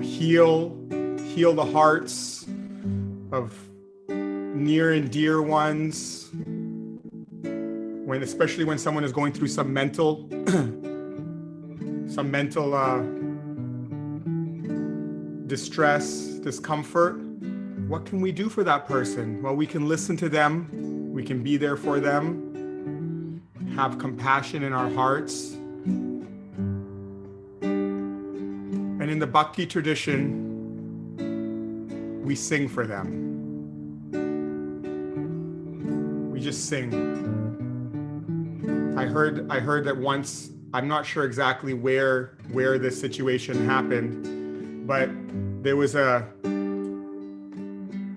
heal the hearts of near and dear ones, especially when someone is going through some mental distress, discomfort. What can we do for that person? Well, we can listen to them, we can be there for them, have compassion in our hearts. And in the Bhakti tradition, we sing for them. We just sing. I heard that once, I'm not sure exactly where this situation happened, but there was a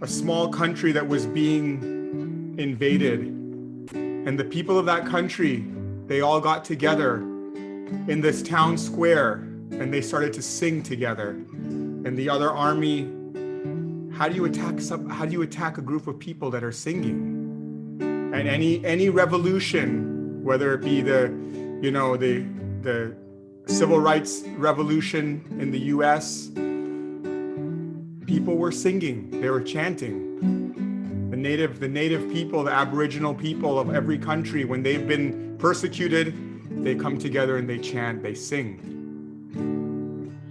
small country that was being invaded, and the people of that country, they all got together in this town square and they started to sing together. And the other army, how do you attack a group of people that are singing? And any revolution, whether it be the civil rights revolution in the US, people were singing, they were chanting. The native people, the Aboriginal people of every country, when they've been persecuted, they come together and they chant, they sing.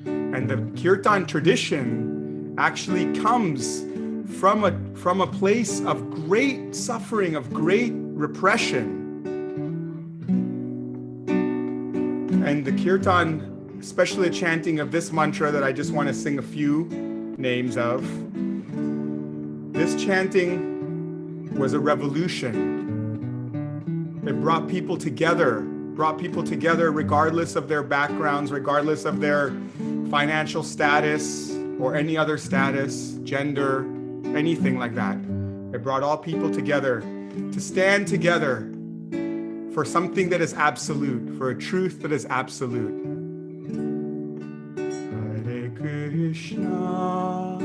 And the kirtan tradition actually comes from a place of great suffering, of great repression. And the kirtan, especially the chanting of this mantra that I just want to sing a few names of, this chanting was a revolution. It brought people together regardless of their backgrounds, regardless of their financial status or any other status, gender, anything like that. It brought all people together to stand together for something that is absolute, for a truth that is absolute. Hare Krishna,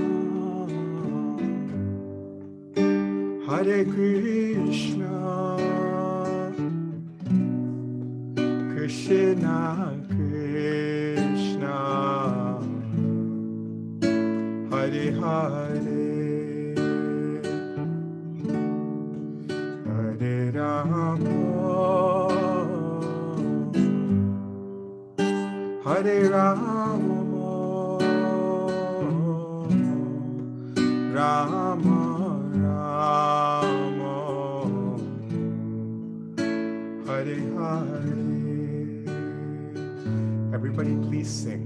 Hare Krishna, Krishna Krishna, Hare Hare, Hare Rama, Hare Rama, Rama Rama, Hare Hare. Everybody please sing.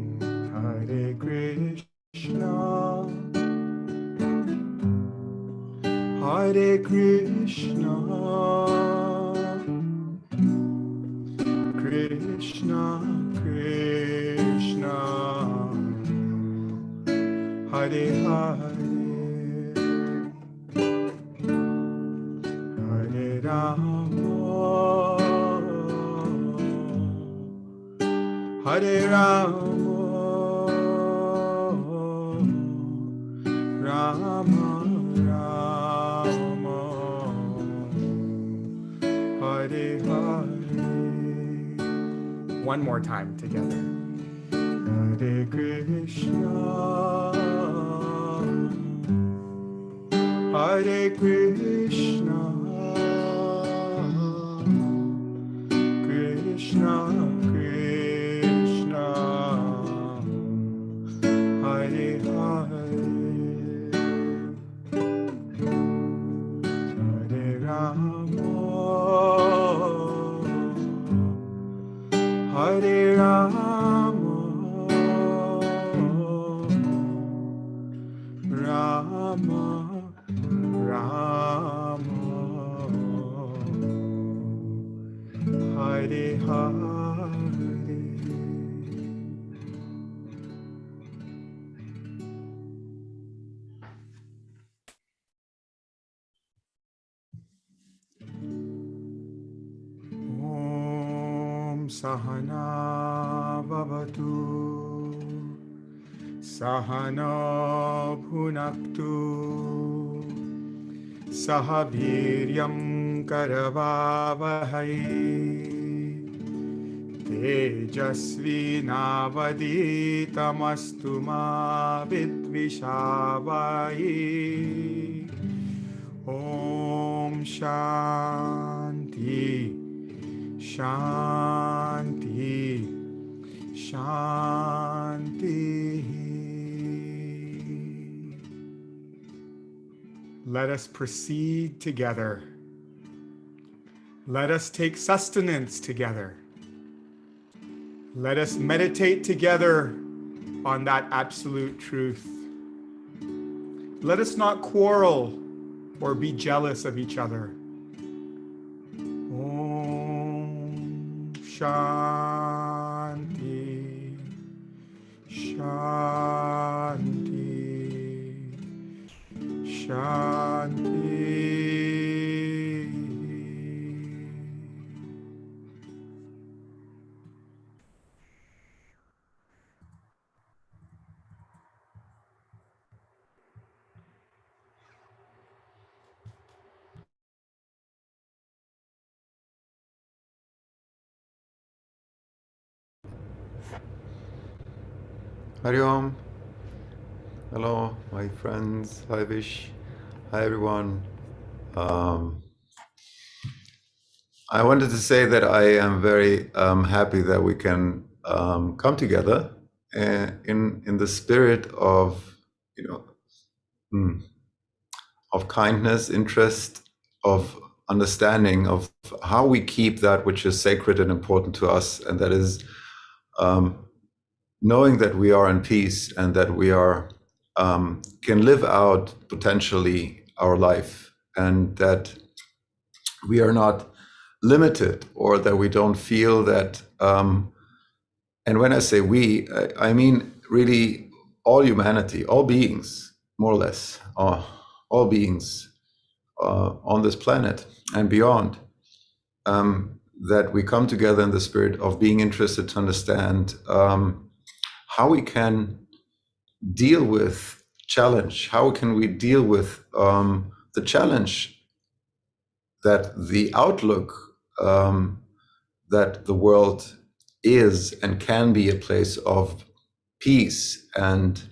Hare Krishna, Hare Krishna, Krishna Krishna, Hare Hare, Hare Rama, Hare Rama, Rama Rama, Hare Hare. One more time together. Hare Krishna, Hare Krishna, Krishna Krishna, Hare Hare, Hare Rama, Hare Rama, Rama Rama, Hare Hare. Om Sahana Vavatu, Sahana Bhunaktu, Sahaviryam Karavavahai, Tejasvi navaditamastu ma vidvishavai. Om Shanti, Shanti, Shanti. Let us proceed together. Let us take sustenance together. Let us meditate together on that absolute truth. Let us not quarrel or be jealous of each other. Om Shanti, Shanti, Shanti. Hari Om. Hello, my friends. Hi, Vish. Hi, everyone. I wanted to say that I am very happy that we can come together in the spirit of, of kindness, interest, of understanding of how we keep that which is sacred and important to us, and that is knowing that we are in peace and that we are can live out potentially our life, and that we are not limited, or that we don't feel that. And when I say we, I mean really all humanity, all beings, more or less, all beings on this planet and beyond. That we come together in the spirit of being interested to understand how we can deal with challenge, how can we deal with the challenge that the outlook that the world is and can be a place of peace and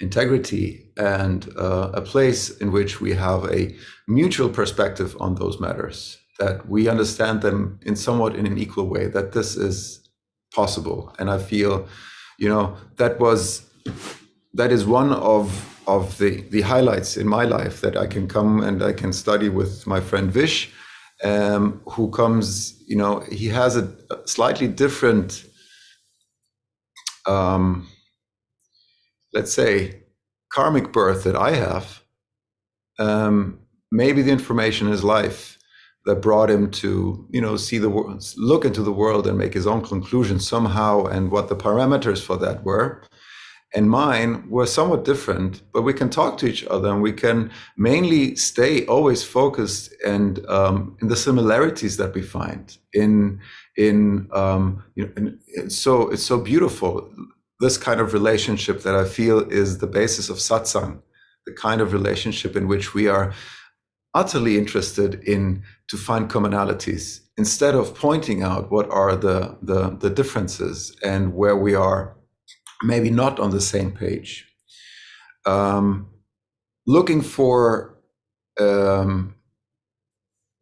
integrity, and a place in which we have a mutual perspective on those matters, that we understand them in somewhat in an equal way, that this is possible. And I feel, that is one of the highlights in my life, that I can come and I can study with my friend Vish, who comes, he has a slightly different, let's say, karmic birth that I have. Maybe the information in his life that brought him to, see the world, look into the world and make his own conclusions somehow, and what the parameters for that were. And mine were somewhat different, but we can talk to each other, and we can mainly stay always focused and in the similarities that we find it's so beautiful. This kind of relationship that I feel is the basis of satsang, the kind of relationship in which we are utterly interested in to find commonalities, instead of pointing out what are the differences and where we are maybe not on the same page. Looking for an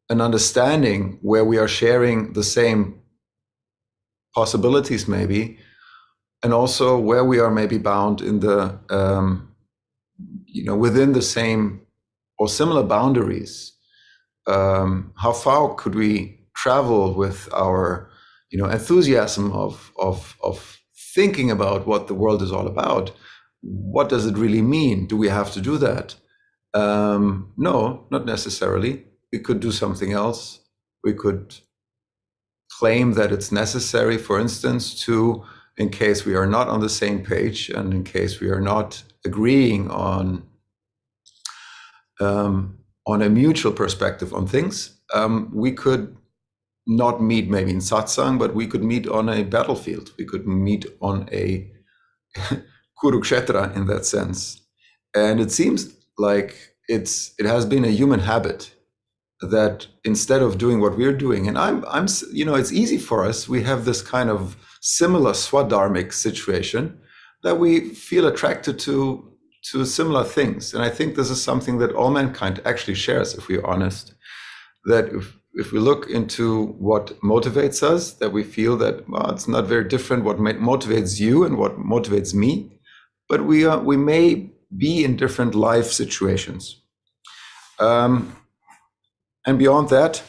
understanding where we are sharing the same possibilities maybe, and also where we are maybe bound in the, within the same or similar boundaries. How far could we travel with our, enthusiasm of thinking about what the world is all about? What does it really mean? Do we have to do that? No, not necessarily. We could do something else. We could claim that it's necessary, for instance, to, in case we are not on the same page, and in case we are not agreeing on a mutual perspective on things, we could not meet maybe in satsang, but we could meet on a battlefield. We could meet on a Kurukshetra in that sense. And it seems like it has been a human habit that instead of doing what we're doing, and I'm, it's easy for us. We have this kind of similar Svadharmic situation that we feel attracted to similar things. And I think this is something that all mankind actually shares, if we're honest, that if we look into what motivates us, that we feel that, well, it's not very different what motivates you and what motivates me, but we may be in different life situations. And beyond that,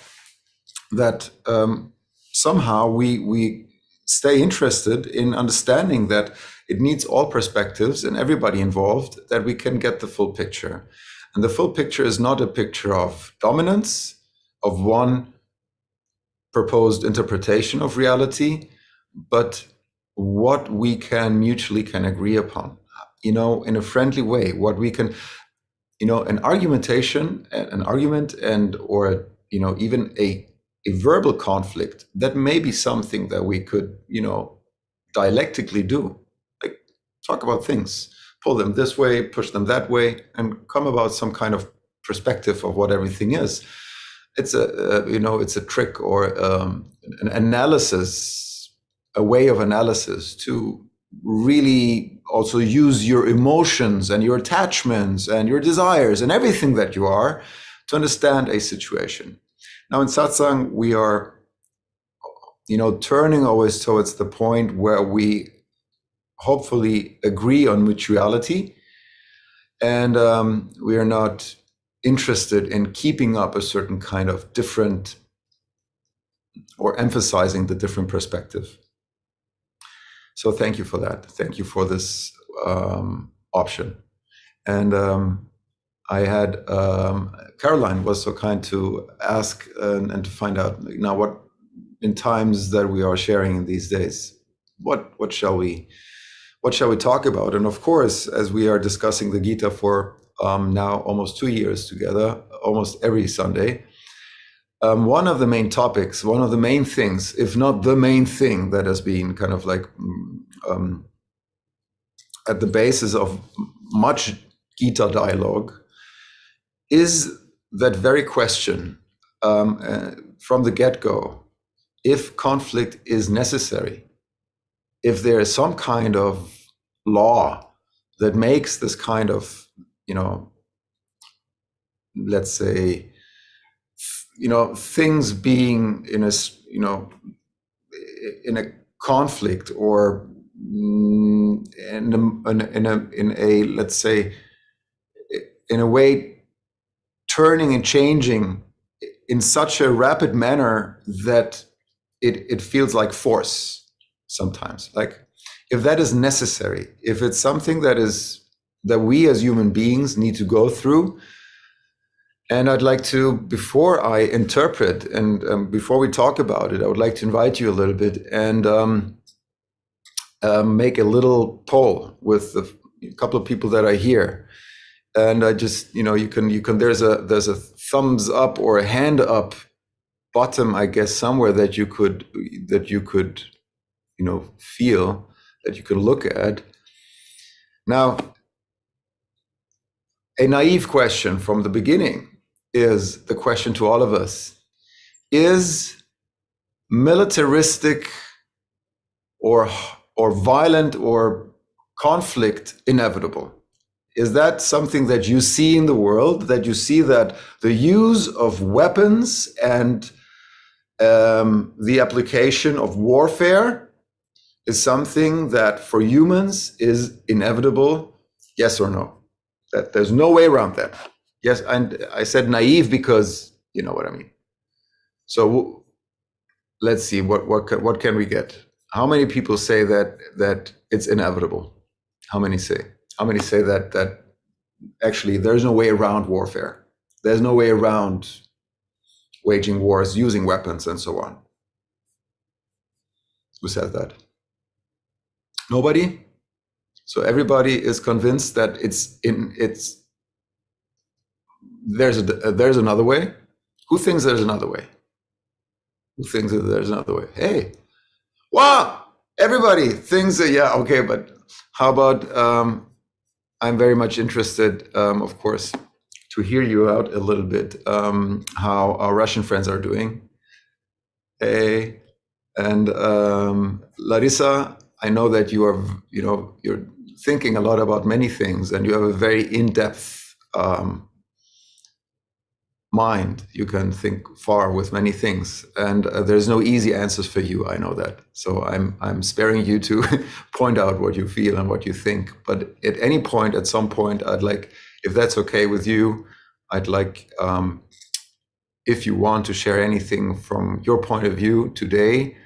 somehow we stay interested in understanding that it needs all perspectives and everybody involved, that we can get the full picture. And the full picture is not a picture of dominance, of one proposed interpretation of reality, but what we can mutually agree upon, in a friendly way, what we can, an argument and, or, even a verbal conflict, that may be something that we could, dialectically do. Like, talk about things, pull them this way, push them that way, and come about some kind of perspective of what everything is. It's it's a trick or an analysis, a way of analysis to really also use your emotions and your attachments and your desires and everything that you are to understand a situation. Now in satsang, we are, turning always towards the point where we hopefully agree on mutuality, and we are not interested in keeping up a certain kind of different or emphasizing the different perspective. So thank you for that. Thank you for this option. And I had Caroline was so kind to ask and to find out now what, in times that we are sharing in these days, what shall we talk about? And of course, as we are discussing the Gita for now almost 2 years together, almost every Sunday, one of the main topics, one of the main things, if not the main thing that has been kind of like at the basis of much Gita dialogue, is that very question from the get-go: if conflict is necessary, if there is some kind of law that makes this kind of, let's say, things being in a conflict or in a let's say, in a way, turning and changing in such a rapid manner that it feels like force sometimes. Like, if that is necessary, if it's something that we as human beings need to go through. And I'd like to, before I interpret and before we talk about it, I would like to invite you a little bit and make a little poll with a couple of people that are here. And I just, you can. There's a thumbs up or a hand up bottom, I guess, somewhere that you could feel, that you can look at. Now, a naive question from the beginning is the question to all of us: is militaristic or violent or conflict inevitable? Is that something that you see in the world, that you see that the use of weapons and the application of warfare is something that for humans is inevitable? Yes or no? That there's no way around that. Yes, and I said naive because you know what I mean. So let's see, what can we get? How many people say that it's inevitable? How many say? How many say that actually there's no way around warfare? There's no way around waging wars, using weapons, and so on. Who said that? Nobody? So everybody is convinced that there's another way? Who thinks there's another way? Who thinks that there's another way? Hey, wow! Everybody thinks that, yeah, okay, but how about, I'm very much interested, of course, to hear you out a little bit, how our Russian friends are doing. Hey, and Larissa, I know that you are, you're thinking a lot about many things, and you have a very in-depth mind. You can think far with many things, and there's no easy answers for you. I know that, so I'm sparing you to point out what you feel and what you think. But at any point, at some point, I'd like, if that's okay with you, I'd like, if you want to share anything from your point of view today,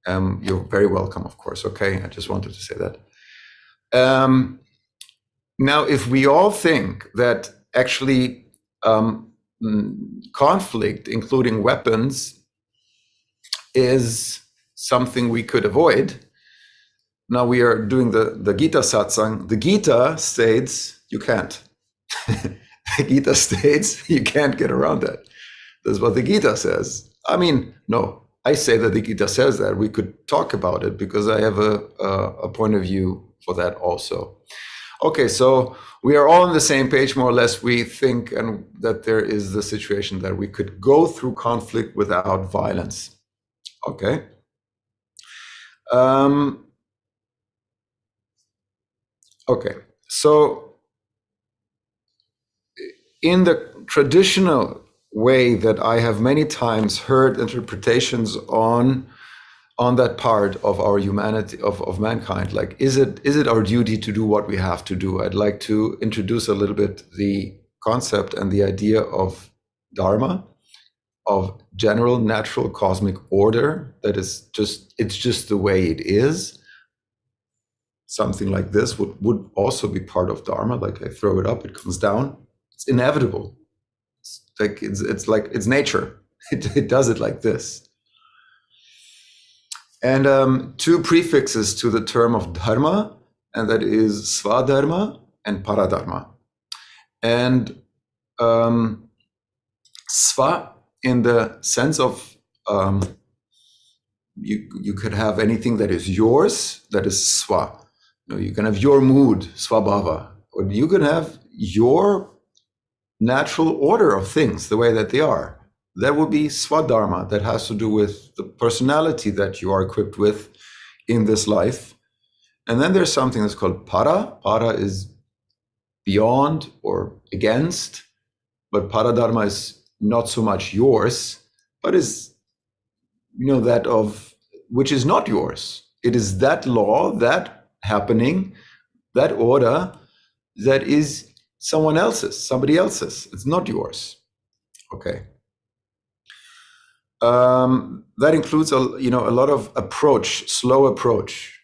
you're very welcome, of course. Okay, I just wanted to say that. Now, if we all think that actually conflict, including weapons, is something we could avoid, now we are doing the Gita Satsang. The Gita states you can't. The Gita states you can't get around that. That's what the Gita says. I mean, no, I say that the Gita says that. We could talk about it because I have a point of view for that also. Okay, so we are all on the same page, more or less. We think and that there is the situation that we could go through conflict without violence. Okay. Okay, so in the traditional way that I have many times heard interpretations on that part of our humanity, of mankind, like, is it our duty to do what we have to do? I'd like to introduce a little bit the concept and the idea of Dharma, of general natural cosmic order, that is just, it's just the way it is. Something like this would also be part of Dharma, like I throw it up, it comes down. It's inevitable. It's like it's nature. It does it like this. And two prefixes to the term of Dharma, and that is Svadharma and Paradharma. And Sva, in the sense of you could have anything that is yours, that is Sva. You can have your mood, Svabhava, or you can have your natural order of things, the way that they are. That would be Svadharma. That has to do with the personality that you are equipped with in this life. And then there's something that's called Para. Para is beyond or against, but Paradharma is not so much yours, but is, that of, which is not yours. It is that law, that happening, that order that is someone else's, somebody else's. It's not yours. Okay. That includes a lot of slow approach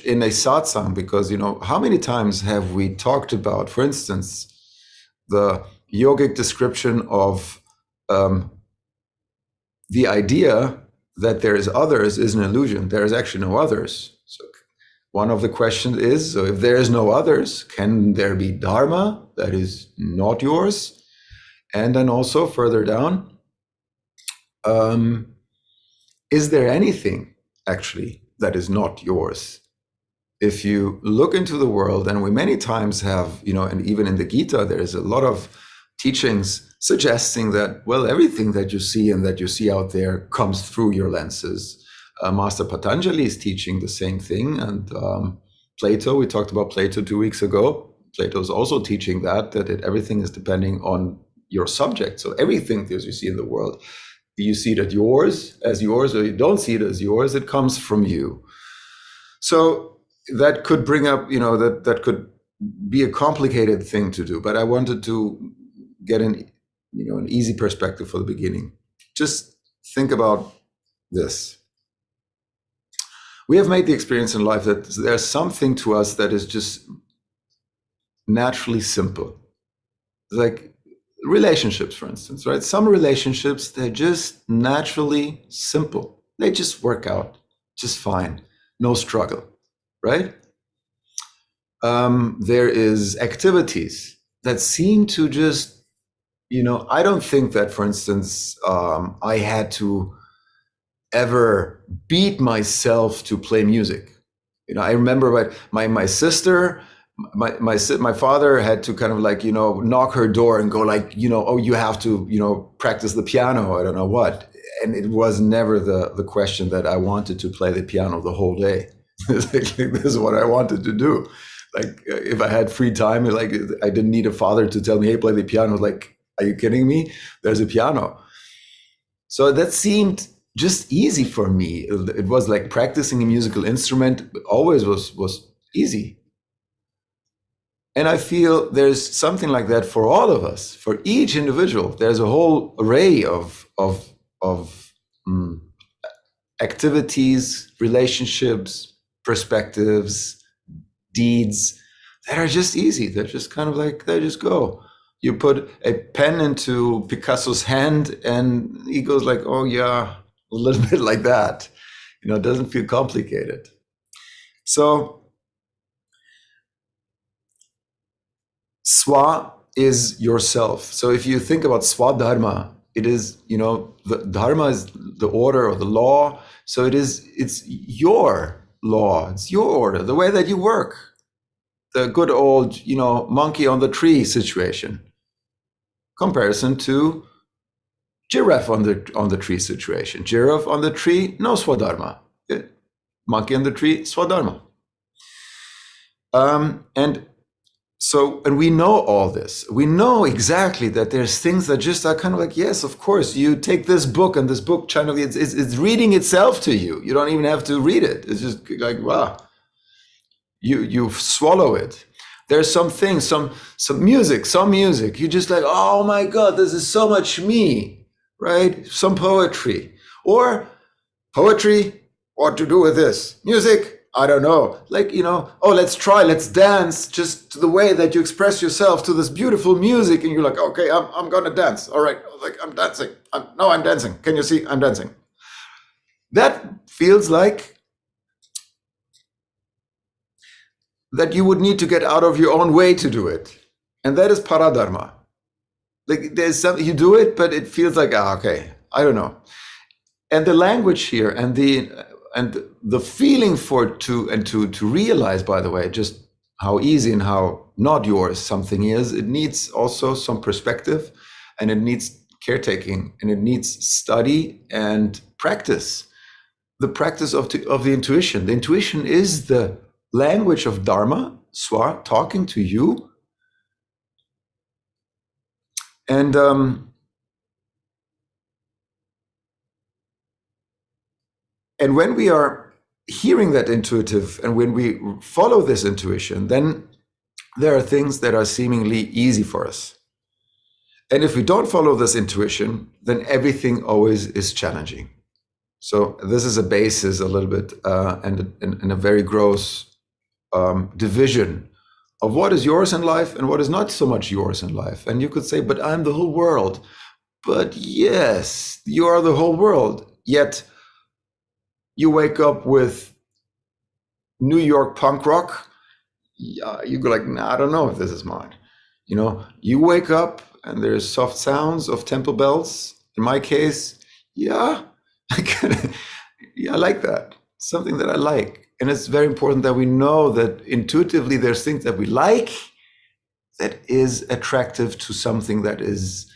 in a satsang, because how many times have we talked about, for instance, the yogic description of the idea that there is others is an illusion. There is actually no others. So one of the questions is, so if there is no others, can there be Dharma that is not yours? And then also further down, is there anything actually that is not yours? If you look into the world, and we many times have, and even in the Gita, there is a lot of teachings suggesting that, well, everything that you see and that you see out there comes through your lenses. Master Patanjali is teaching the same thing, and Plato, we talked about Plato 2 weeks ago. Plato is also teaching that everything is depending on your subject. So everything that you see in the world, you see it as yours, or you don't see it as yours, it comes from you. So that could bring up, that could be a complicated thing to do, but I wanted to get an easy perspective for the beginning. Just think about this. We have made the experience in life that there's something to us that is just naturally simple. Like relationships, for instance, right? Some relationships, they're just naturally simple. They just work out just fine. No struggle, right? There is activities that seem to just, I don't think that, for instance, I had to ever beat myself to play music. I remember my sister my father had to kind of like, knock her door and go like, oh, you have to, practice the piano. I don't know what. And it was never the question that I wanted to play the piano the whole day. This is what I wanted to do. Like if I had free time, like I didn't need a father to tell me, hey, play the piano. Like, are you kidding me? There's a piano. So that seemed just easy for me. It was like practicing a musical instrument always was easy. And I feel there's something like that for all of us, for each individual. There's a whole array of activities, relationships, perspectives, deeds that are just easy. They're just kind of like, they just go. You put a pen into Picasso's hand and he goes like, oh yeah, a little bit like that. It doesn't feel complicated. So Swa is yourself. So if you think about Svadharma, it is, the Dharma is the order or the law. So it's your law, it's your order, the way that you work. The good old, monkey on the tree situation. Comparison to giraffe on the tree situation. Giraffe on the tree, no Svadharma. Monkey on the tree, Svadharma. And we know all this. We know exactly that there's things that just are kind of like, yes, of course, you take this book and this book channel, it's reading itself to you. You don't even have to read it. It's just like, wow, you swallow it. There's some things, some music, you're just like, oh my God, this is so much me, right? Some poetry. Or poetry, what to do with this? Music, I don't know. Like, oh, let's dance just to the way that you express yourself to this beautiful music. And you're like, okay, I'm going to dance. All right. Like, I'm dancing. I'm dancing. Can you see? I'm dancing. That feels like that you would need to get out of your own way to do it. And that is Paradharma. Like there's something, you do it, but it feels like, okay, I don't know. And the language here and the feeling to realize, by the way, just how easy and how not yours something is, it needs also some perspective, and it needs caretaking, and it needs study and practice. The practice of the intuition. The intuition is the language of Dharma, Swa, talking to you. And when we are hearing that intuitive, and when we follow this intuition, then there are things that are seemingly easy for us. And if we don't follow this intuition, then everything always is challenging. So this is a basis a little bit and a very gross division of what is yours in life and what is not so much yours in life. And you could say, but I'm the whole world. But yes, you are the whole world. Yet you wake up with New York punk rock. You go like, nah, I don't know if this is mine. You wake up and there's soft sounds of temple bells. In my case, yeah, I like that. Something that I like. And it's very important that we know that intuitively there's things that we like that is attractive to something that is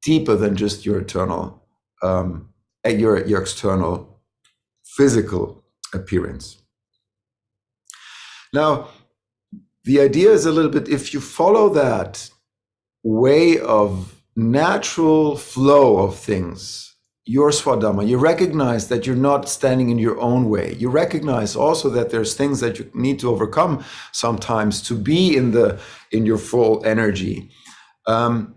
deeper than just your eternal, your external physical appearance. Now, the idea is a little bit, if you follow that way of natural flow of things, your Svadharma, you recognize that you're not standing in your own way. You recognize also that there's things that you need to overcome sometimes to be in your full energy. Then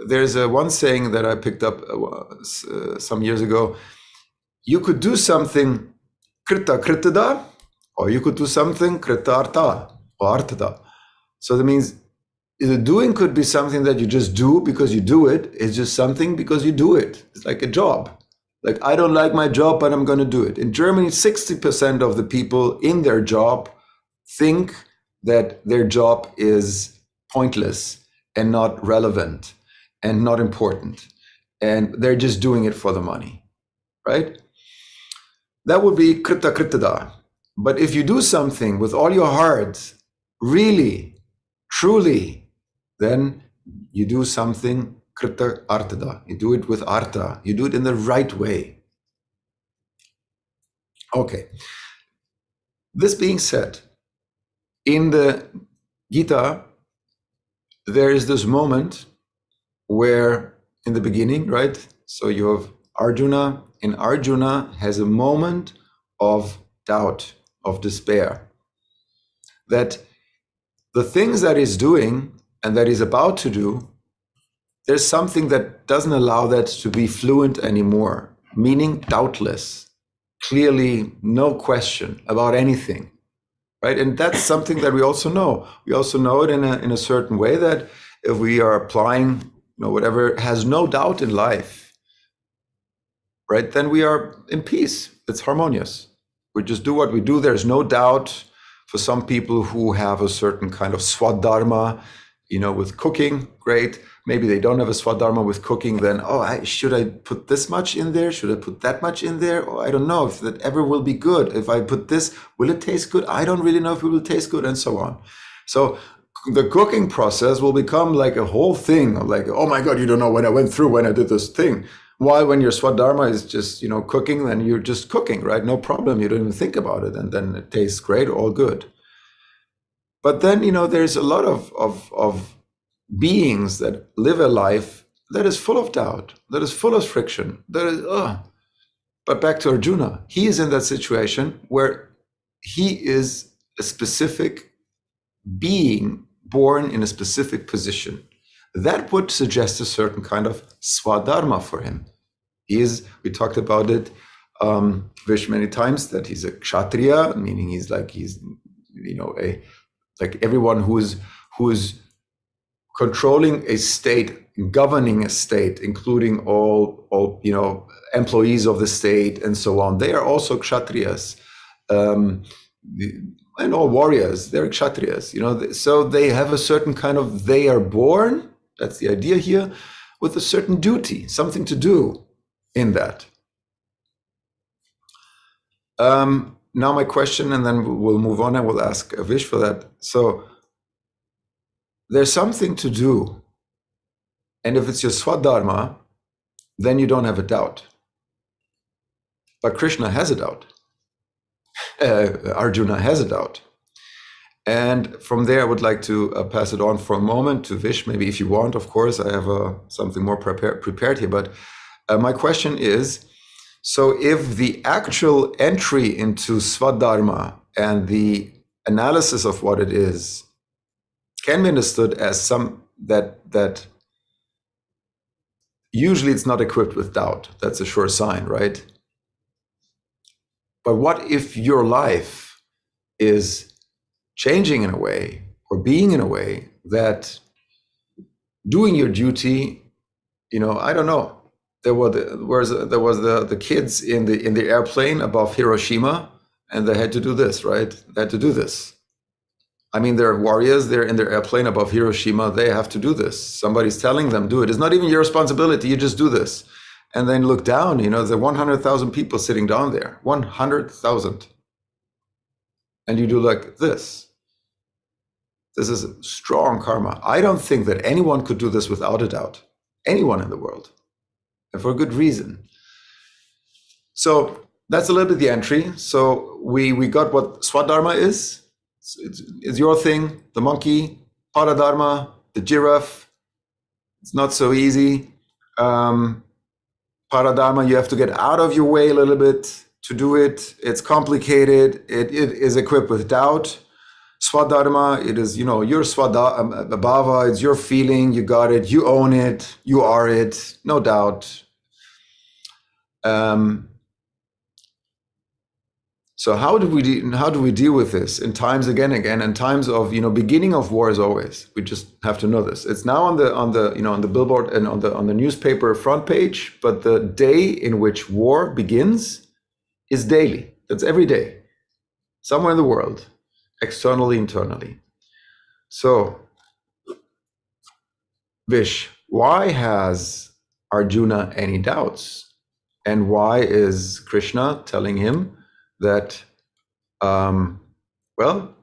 there's one saying that I picked up some years ago. You could do something krita kritada, or you could do something kritartha or artada. So that means the doing could be something that you just do because you do it. It's just something because you do it. It's like a job. Like, I don't like my job, but I'm going to do it. In Germany, 60% of the people in their job think that their job is pointless and not relevant and not important. And they're just doing it for the money, right? That would be krita kritada. But if you do something with all your heart, really, truly, then you do something krita artada. You do it with artha. You do it in the right way. Okay. This being said, in the Gita, there is this moment where, in the beginning, right? So you have Arjuna, and Arjuna has a moment of doubt, of despair, that the things that he's doing and that he's about to do, there's something that doesn't allow that to be fluent anymore, meaning doubtless, clearly no question about anything, right? And that's something that we also know. We also know it in a certain way, that if we are applying, whatever has no doubt in life, right, then we are in peace. It's harmonious. We just do what we do. There's no doubt. For some people who have a certain kind of Svadharma, with cooking, great. Maybe they don't have a Svadharma with cooking, then, should I put this much in there? Should I put that much in there? I don't know if that ever will be good. If I put this, will it taste good? I don't really know if it will taste good, and so on. So the cooking process will become like a whole thing of like, oh my God, you don't know what I went through when I did this thing. While when your Svadharma is just, cooking, then you're just cooking, right? No problem. You don't even think about it. And then it tastes great, all good. But then, there's a lot of beings that live a life that is full of doubt, that is full of friction, that is, But back to Arjuna, he is in that situation where he is a specific being born in a specific position. That would suggest a certain kind of Svadharma for him. We talked about it, Vish, many times, that he's a Kshatriya, meaning he's like everyone who is controlling a state, governing a state, including all employees of the state and so on. They are also Kshatriyas, and all warriors. They're Kshatriyas. So they have a certain kind of. They are born. That's the idea here, with a certain duty, something to do in that. Now my question, and then we'll move on and we'll ask Vish for that. So there's something to do. And if it's your Svadharma, then you don't have a doubt. But Krishna has a doubt. Arjuna has a doubt. And from there, I would like to pass it on for a moment to Vish, maybe if you want, of course. I have something more prepared here. But my question is, so if the actual entry into Svadharma and the analysis of what it is can be understood as that usually it's not equipped with doubt. That's a sure sign, right? But what if your life is changing in a way or being in a way that doing your duty, I don't know. There was the kids in the airplane above Hiroshima, and they had to do this, right? They had to do this. I mean, they're warriors. They're in their airplane above Hiroshima. They have to do this. Somebody's telling them, do it. It's not even your responsibility. You just do this. And then look down, there are 100,000 people sitting down there, 100,000. And you do like this. This is strong karma. I don't think that anyone could do this without a doubt. Anyone in the world. And for a good reason. So that's a little bit the entry. So we got what Svadharma is. It's your thing, the monkey, Paradharma, the giraffe. It's not so easy. Paradharma, you have to get out of your way a little bit to do it. It's complicated. It is equipped with doubt. Svadharma, it is, your bhava, it's your feeling, you got it, you own it, you are it, no doubt. So how do we deal with this in times again, in times of, beginning of war as always. We just have to know this. It's now on the billboard and on the newspaper front page, but the day in which war begins is daily. That's every day, somewhere in the world, externally, internally. So, Vish, why has Arjuna any doubts? And why is Krishna telling him that Well,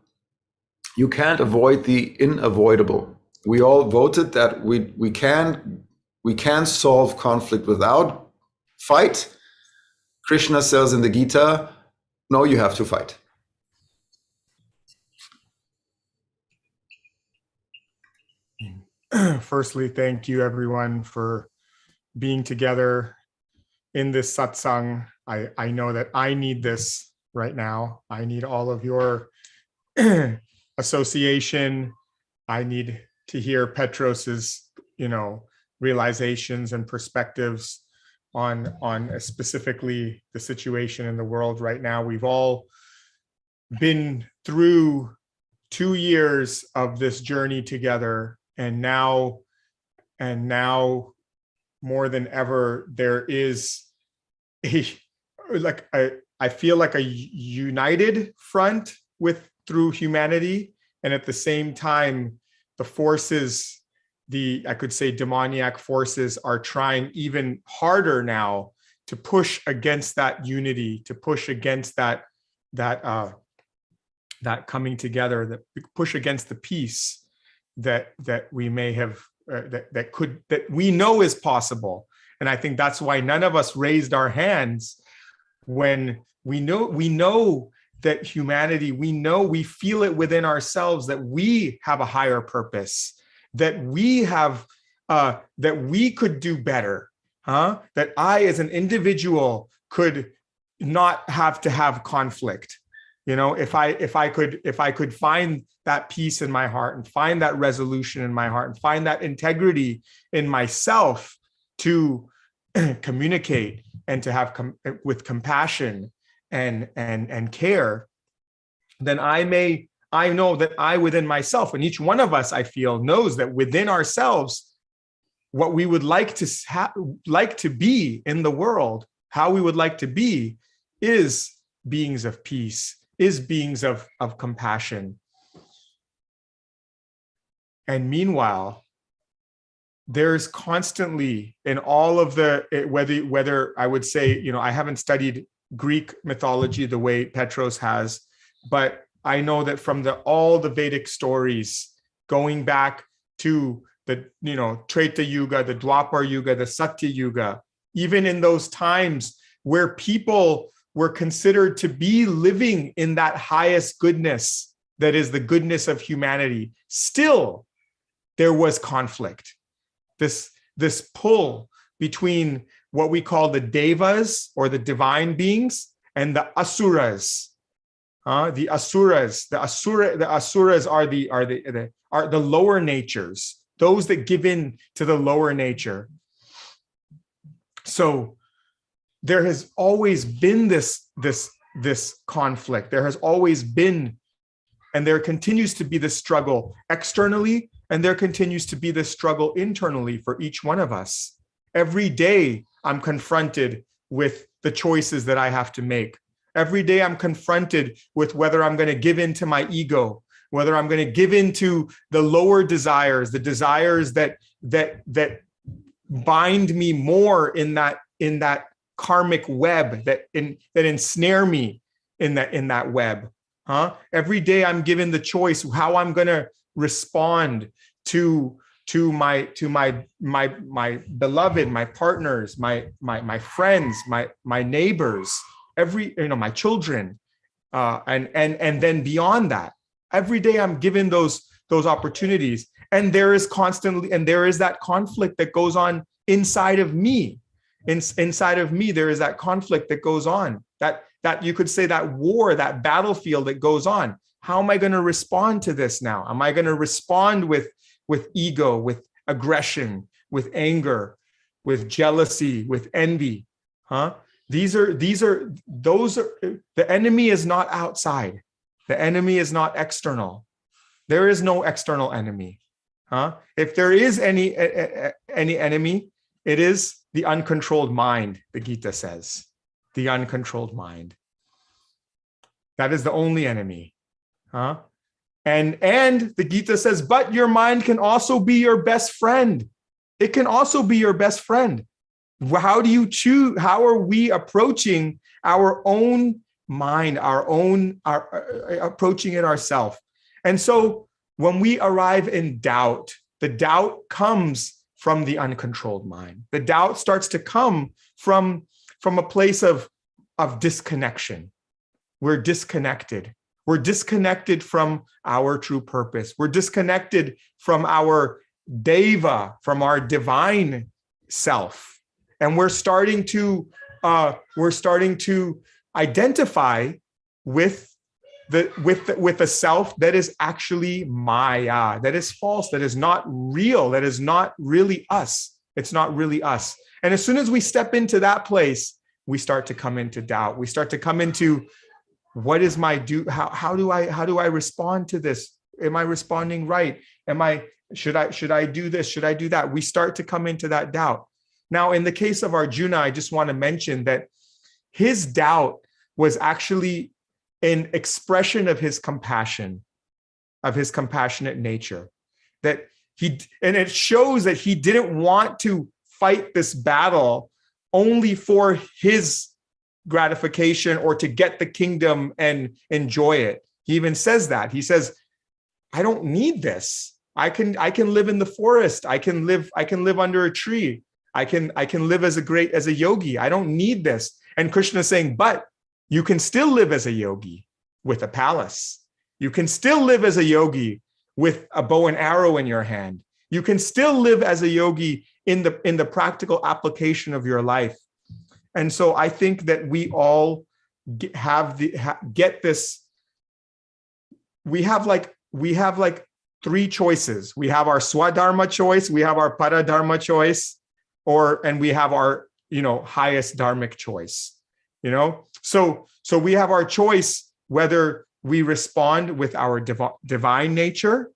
you can't avoid the unavoidable. We all voted that we can solve conflict without fight. Krishna says in the Gita, no, you have to fight. Firstly, thank you everyone for being together in this satsang. I know that I need this right now. I need all of your association. I need to hear Petros's, realizations and perspectives on specifically the situation in the world right now. We've all been through 2 years of this journey together, and now more than ever, there is I feel like a united front through humanity, and at the same time, the forces, I could say demoniac forces, are trying even harder now to push against that unity, to push against that coming together, that push against the peace that we may have that we know is possible. And I think that's why none of us raised our hands when we know that humanity, we feel it within ourselves that we have a higher purpose, that we have that we could do better, that I as an individual could not have to have conflict. If I could find that peace in my heart and find that resolution in my heart and find that integrity in myself to communicate and to have with compassion and care, then I know that I within myself, and each one of us, I feel, knows that within ourselves, what we would like to be in the world, how we would like to be, is beings of peace, is beings of compassion. And meanwhile, there's constantly in all of whether I would say, I haven't studied Greek mythology the way Petros has, but I know that from all the Vedic stories, going back to the Treta Yuga, the Dwapar Yuga, the Satya Yuga, even in those times where people were considered to be living in that highest goodness, that is the goodness of humanity, still there was conflict. This pull between what we call the devas, or the divine beings, and the asuras. The asuras are the lower natures, those that give in to the lower nature. So there has always been this conflict. There has always been, and there continues to be this struggle externally, and there continues to be this struggle internally for each one of us. Every day I'm confronted with the choices that I have to make. Every day I'm confronted with whether I'm going to give in to my ego, whether I'm going to give in to the lower desires, the desires that bind me more in that karmic web, that ensnare me in that web. Every day I'm given the choice how I'm going to respond to my beloved, my partners, my friends, my neighbors, my children, and then beyond that, every day I'm given those opportunities, and there is that conflict that goes on inside of me. Inside of me, there is that conflict that goes on. That you could say, that war, that battlefield that goes on. How am I going to respond to this now? Am I going to respond with ego, with aggression, with anger, with jealousy, with envy? The enemy is not outside. The enemy is not external. There is no external enemy. If there is any enemy, it is the uncontrolled mind, the Gita says. The uncontrolled mind. That is the only enemy. And the Gita says, but your mind can also be your best friend. It can also be your best friend. How do you choose? How are we approaching our own mind, our approaching it ourselves. And so when we arrive in doubt, the doubt comes from the uncontrolled mind. The doubt starts to come from a place of disconnection. We're disconnected. We're disconnected from our true purpose. We're disconnected from our deva, from our divine self. And we're starting to identify with a self that is actually Maya, that is false, that is not real, that is not really us. It's not really us. And as soon as we step into that place, we start to come into doubt. We start to come into, what is my do? How do I respond to this? Am I responding right? Should I do this? Should I do that? We start to come into that doubt. Now, in the case of Arjuna, I just want to mention that his doubt was actually an expression of his compassion, of his compassionate nature. And it shows that he didn't want to fight this battle only for his gratification or to get the kingdom and enjoy it. He even says that. He says, I don't need this. I can live in the forest. I can live under a tree. I can live as a yogi. I don't need this. And Krishna is saying, but you can still live as a yogi with a palace. You can still live as a yogi with a bow and arrow in your hand. You can still live as a yogi in the practical application of your life. And so I think that we all get this. We have like three choices. We have our Svadharma choice, we have our Paradharma choice, and we have our, highest dharmic choice, So we have our choice whether we respond with our divine nature,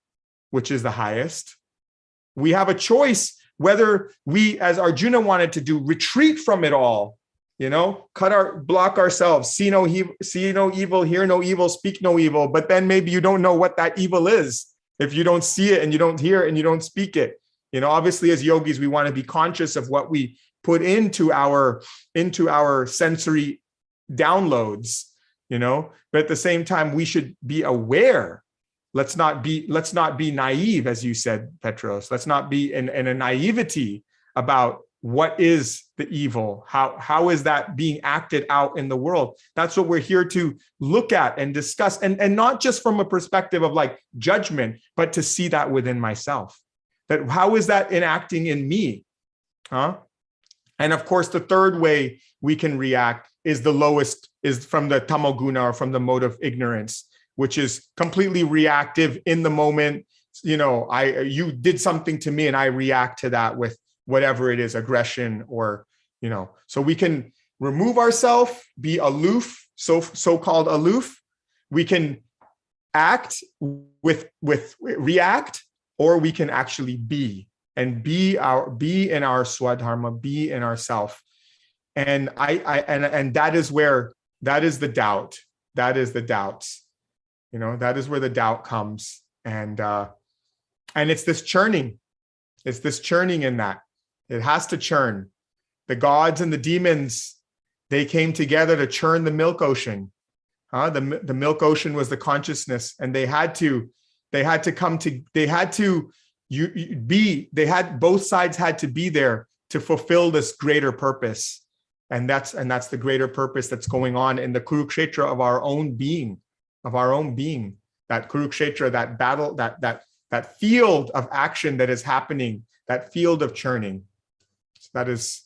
which is the highest. We have a choice whether we, as Arjuna wanted to do, retreat from it all, block ourselves, see no evil, hear no evil, speak no evil. But then maybe you don't know what that evil is if you don't see it and you don't hear it and you don't speak it. Obviously, as yogis, we want to be conscious of what we put into our sensory downloads, but at the same time, we should be aware. Let's not be naive, as you said, Petros. Let's not be in a naivety about what is the evil. How is that being acted out in the world? That's what we're here to look at and discuss, and not just from a perspective of like judgment, but to see that within myself. That how is that enacting in me? And of course, the third way we can react is from the tamoguna, or from the mode of ignorance, which is completely reactive in the moment. You did something to me and I react to that with whatever it is, aggression or, so we can remove ourselves, be aloof, so-called aloof. We can act with react, or we can actually be in our Svadharma, be in ourself. And that is the doubt. That is the doubts. That is where the doubt comes. And it's this churning. It's this churning in that. It has to churn. The gods and the demons, they came together to churn the milk ocean. The milk ocean was the consciousness, and both sides had to be there to fulfill this greater purpose. And that's the greater purpose that's going on in the Kurukshetra of our own being. That Kurukshetra, that battle, that field of action that is happening, that field of churning. So that is.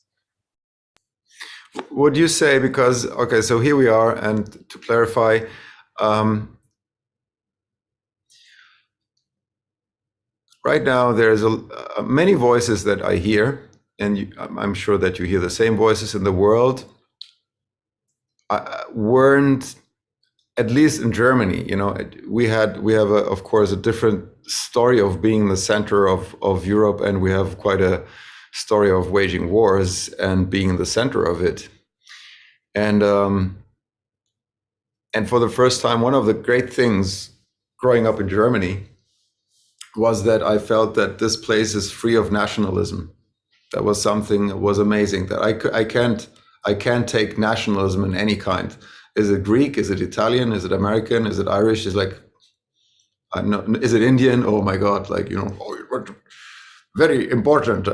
Would you say, because, okay, so here we are, and to clarify, right now there's many voices that I hear, and I'm sure that you hear the same voices in the world, weren't, at least in Germany, we have of course a different story of being the center of Europe, and we have quite a story of waging wars and being in the center of it. And for the first time, one of the great things growing up in Germany was that I felt that this place is free of nationalism. That was something that was amazing, that I can't take nationalism in any kind. Is it Greek? Is it Italian? Is it American? Is it Irish? Is like, I don't know, is it Indian? Oh my God, like, very important,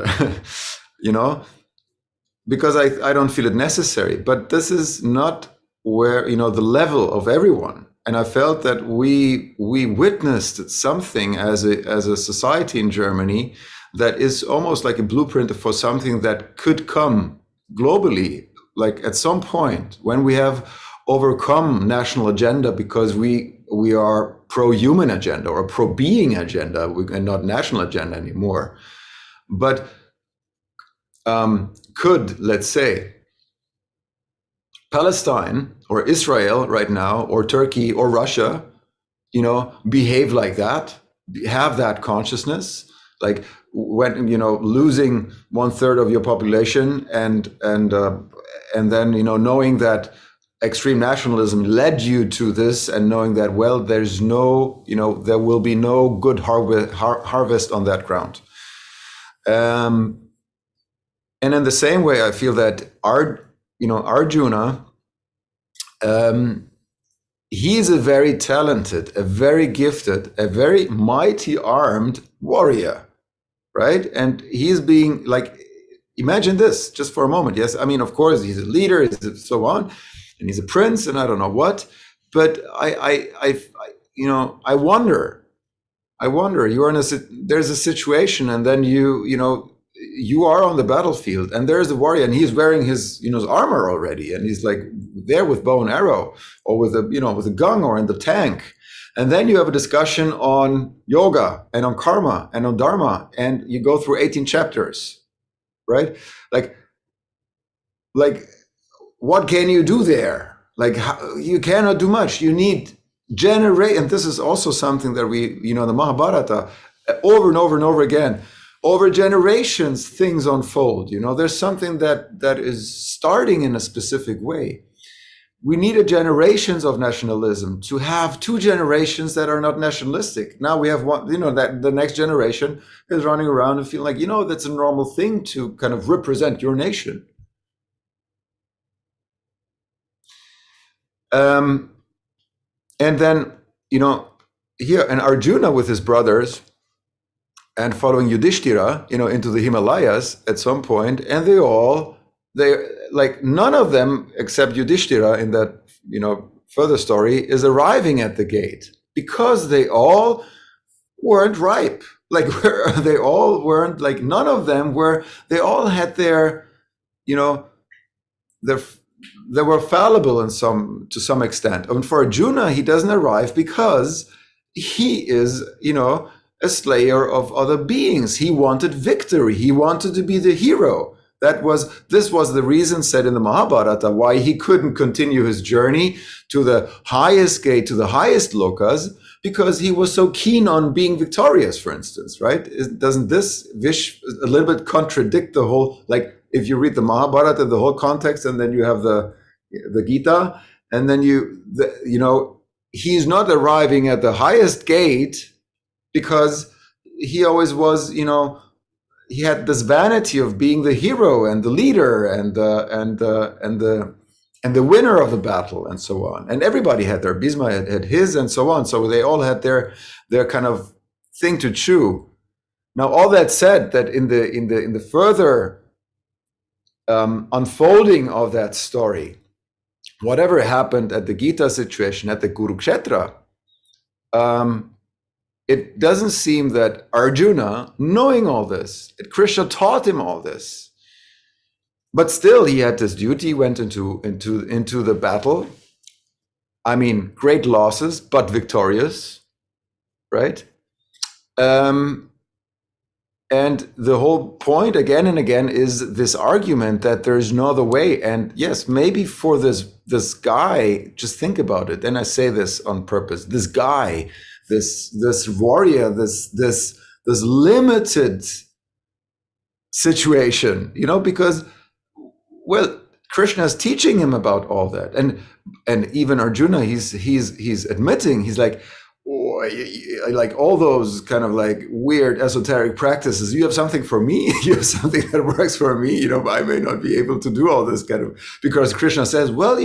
because I don't feel it necessary. But this is not where, the level of everyone. And I felt that we witnessed something as a society in Germany that is almost like a blueprint for something that could come globally, like at some point when we have overcome national agenda, because we are pro-human agenda or pro-being agenda and not national agenda anymore. But could, let's say, Palestine or Israel right now, or Turkey or Russia, behave like that, have that consciousness, like when, losing 1/3 of your population and then, knowing that extreme nationalism led you to this, and knowing that, well, there's no, there will be no good harvest on that ground. And in the same way, I feel that Arjuna, he's a very talented, a very gifted, a very mighty armed warrior, right? And he's being like, imagine this just for a moment. Yes, I mean, of course, he's a leader, he's so on, and he's a prince, and I don't know what. But I wonder. You're there's a situation, and then you are on the battlefield, and there's a warrior, and he's wearing his his armor already, and he's like there with bow and arrow, or with a gun, or in the tank. And then you have a discussion on yoga and on karma and on dharma, and you go through 18 chapters, right? Like what can you do there? Like, you cannot do much. You need generate, and this is also something that we, the Mahabharata, over and over and over again, over generations, things unfold. There's something that is starting in a specific way. We needed generations of nationalism to have 2 generations that are not nationalistic. Now we have one, that the next generation is running around and feeling like, that's a normal thing to kind of represent your nation. And then, here, and Arjuna with his brothers and following Yudhishthira, into the Himalayas at some point, and they like, none of them except Yudhishthira in that, further story, is arriving at the gate, because they all weren't ripe. Like, they all weren't, like, none of them were, they all had their, they were fallible to some extent. And for Arjuna, he doesn't arrive because he is, a slayer of other beings. He wanted victory. He wanted to be the hero. This was the reason said in the Mahabharata why he couldn't continue his journey to the highest gate, to the highest lokas, because he was so keen on being victorious, for instance, right? Doesn't this a little bit contradict the whole, like, if you read the Mahabharata, the whole context, and then you have the Gita, and then he's not arriving at the highest gate because he always was, he had this vanity of being the hero and the leader and the winner of the battle, and so on. And everybody had their, Bhisma had his, and so on. So they all had their kind of thing to chew. Now, all that said, that in the further unfolding of that story, whatever happened at the Gita situation, at the Kurukshetra, it doesn't seem that Arjuna, knowing all this, Krishna taught him all this, but still he had this duty, went into the battle. I mean, great losses, but victorious, right? And the whole point again and again is this argument that there's no other way. And yes, maybe for this guy, just think about it. And I say this on purpose. This guy, this warrior, this limited situation, because, well, Krishna is teaching him about all that, and even Arjuna, he's admitting, he's like, oh, like all those kind of like weird esoteric practices. You have something for me. You have something that works for me. I may not be able to do all this kind of, because Krishna says, well,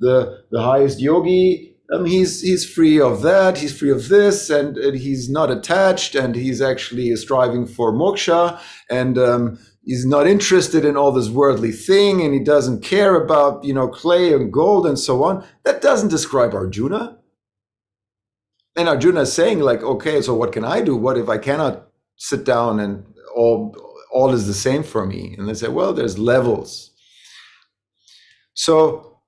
the highest yogi, he's free of that, he's free of this, and he's not attached, and he's actually striving for moksha, and he's not interested in all this worldly thing, and he doesn't care about, clay and gold and so on. That doesn't describe Arjuna. And Arjuna is saying, like, okay, so what can I do? What if I cannot sit down and all is the same for me? And they say, well, there's levels. So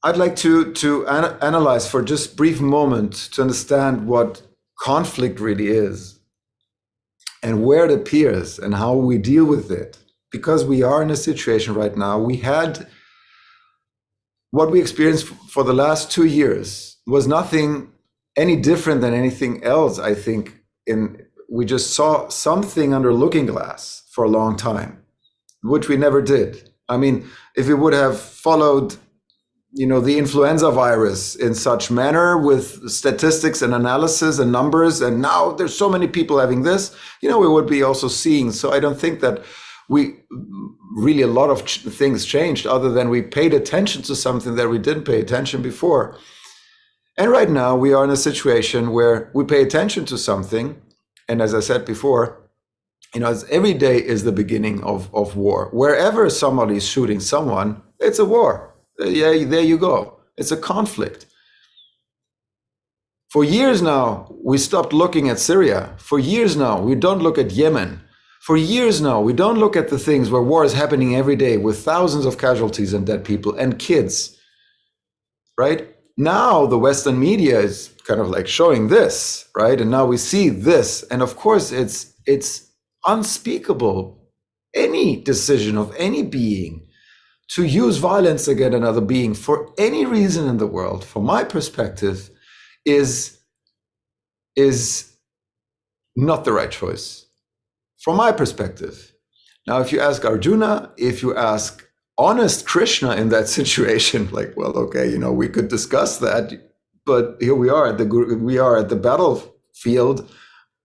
I'd like to analyze for just a brief moment to understand what conflict really is and where it appears and how we deal with it. Because we are in a situation right now, we had what we experienced for the last 2 years was nothing any different than anything else, I think. We just saw something under a looking glass for a long time, which we never did. I mean, if we would have followed, the influenza virus in such manner with statistics and analysis and numbers, and now there's so many people having this, we would be also seeing. So I don't think that really a lot of things changed, other than we paid attention to something that we didn't pay attention before. And right now we are in a situation where we pay attention to something. And as I said before, every day is the beginning of war. Wherever somebody is shooting someone, it's a war. Yeah, there you go. It's a conflict. For years now, we stopped looking at Syria. For years now, we don't look at Yemen. For years now, we don't look at the things where war is happening every day with thousands of casualties and dead people and kids, right? Now the Western media is kind of like showing this, right? And now we see this. And of course, it's unspeakable, any decision of any being to use violence against another being for any reason in the world, from my perspective, is not the right choice. From my perspective. Now, if you ask Arjuna, if you ask honest Krishna in that situation, like, well, okay, we could discuss that, but here we are at the battlefield.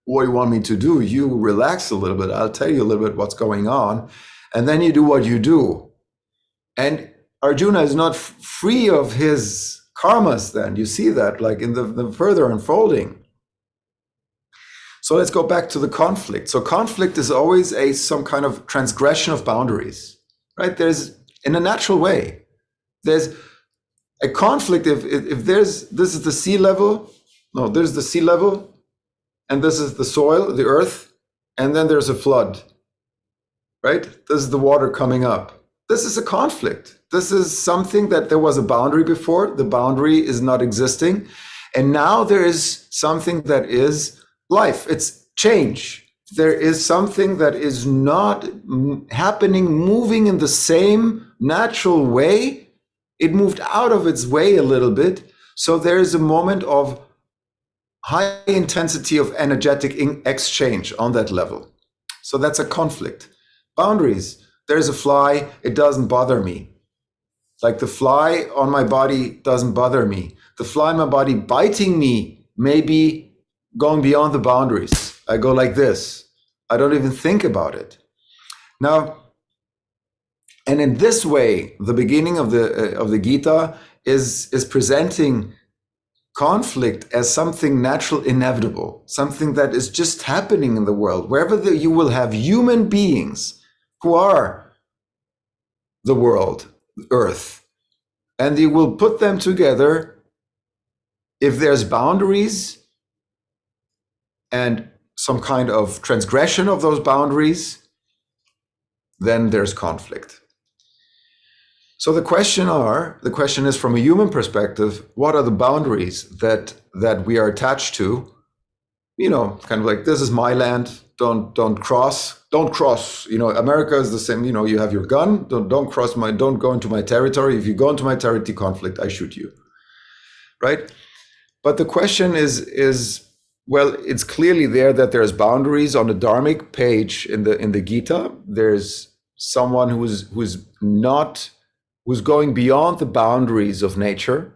What do you want me to do? You relax a little bit. I'll tell you a little bit what's going on, and then you do what you do. And Arjuna is not free of his karmas. Then you see that, like in the further unfolding. So let's go back to the conflict. So conflict is always some kind of transgression of boundaries, right? There's, in a natural way, there's a conflict if this is the sea level, there's the sea level, and this is the soil, the earth, and then there's a flood, right? This is the water coming up. This is a conflict. This is something that there was a boundary before, the boundary is not existing, and now there is something that is life, it's change. There is something that is not happening, moving in the same natural way. It moved out of its way a little bit. So there is a moment of high intensity of energetic exchange on that level. So that's a conflict. Boundaries. There's a fly, it doesn't bother me. Like the fly on my body doesn't bother me. The fly on my body biting me may be going beyond the boundaries. I go like this. I don't even think about it. Now, and in this way, the beginning of the Gita is presenting conflict as something natural, inevitable, something that is just happening in the world. Wherever you will have human beings who are the world, Earth, and you will put them together. If there's boundaries and some kind of transgression of those boundaries, then there's conflict. So the question is, from a human perspective, what are the boundaries that we are attached to? Kind of like, this is my land, don't cross. America is the same, you have your gun, don't go into my territory. If you go into my territory, conflict, I shoot you. Right? But the question is, well, it's clearly there that there's boundaries on the dharmic page in the Gita. There's someone who's going beyond the boundaries of nature,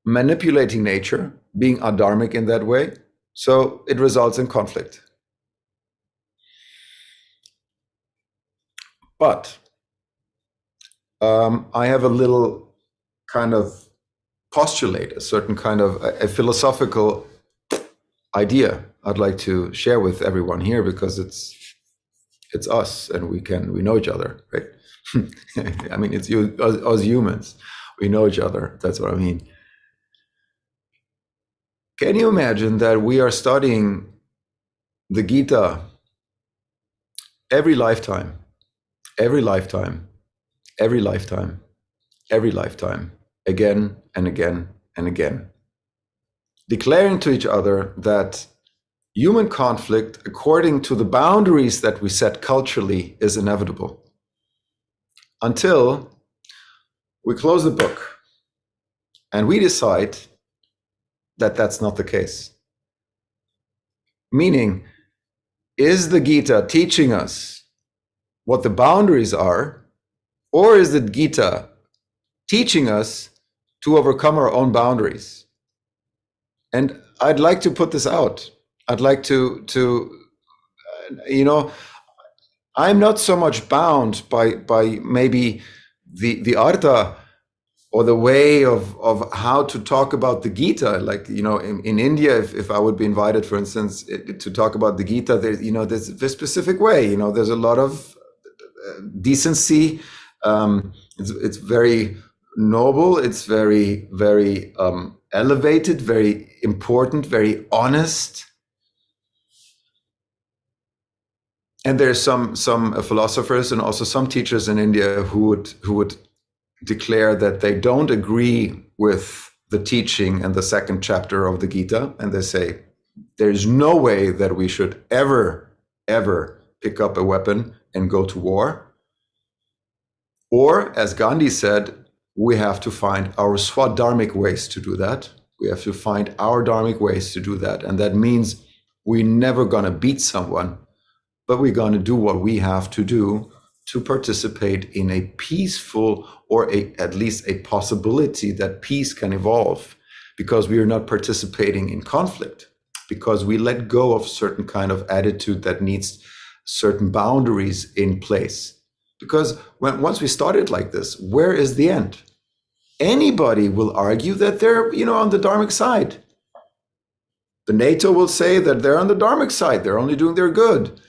manipulating nature, being adharmic in that way. So it results in conflict. But I have a little kind of postulate, a certain kind of a philosophical idea I'd like to share with everyone here, because it's us and we know each other, right? I mean, it's us humans, we know each other. That's what I mean. Can you imagine that we are studying the Gita every lifetime, every lifetime, every lifetime, every lifetime, again and again and again, declaring to each other that human conflict, according to the boundaries that we set culturally, is inevitable, until we close the book and we decide that that's not the case. Meaning, is the Gita teaching us what the boundaries are, or is the Gita teaching us to overcome our own boundaries? And I'd like to put this out. I'd like to I'm not so much bound by maybe the artha or the way of how to talk about the Gita. Like, in India, if I would be invited, for instance, to talk about the Gita, there's a specific way. There's a lot of decency. It's very noble. It's very, very elevated, very important, very honest. And there's some philosophers and also some teachers in India who would declare that they don't agree with the teaching and the second chapter of the Gita, and they say there's no way that we should ever pick up a weapon and go to war. Or, as Gandhi said, we have to find our Svadharmic ways to do that. We have to find our dharmic ways to do that, and that means we're never gonna beat someone, but we're going to do what we have to do to participate in a peaceful, or at least a possibility that peace can evolve, because we are not participating in conflict, because we let go of certain kind of attitude that needs certain boundaries in place. Because once we started like this, where is the end? Anybody will argue that they're on the dharmic side. The NATO will say that they're on the dharmic side. They're only doing their good.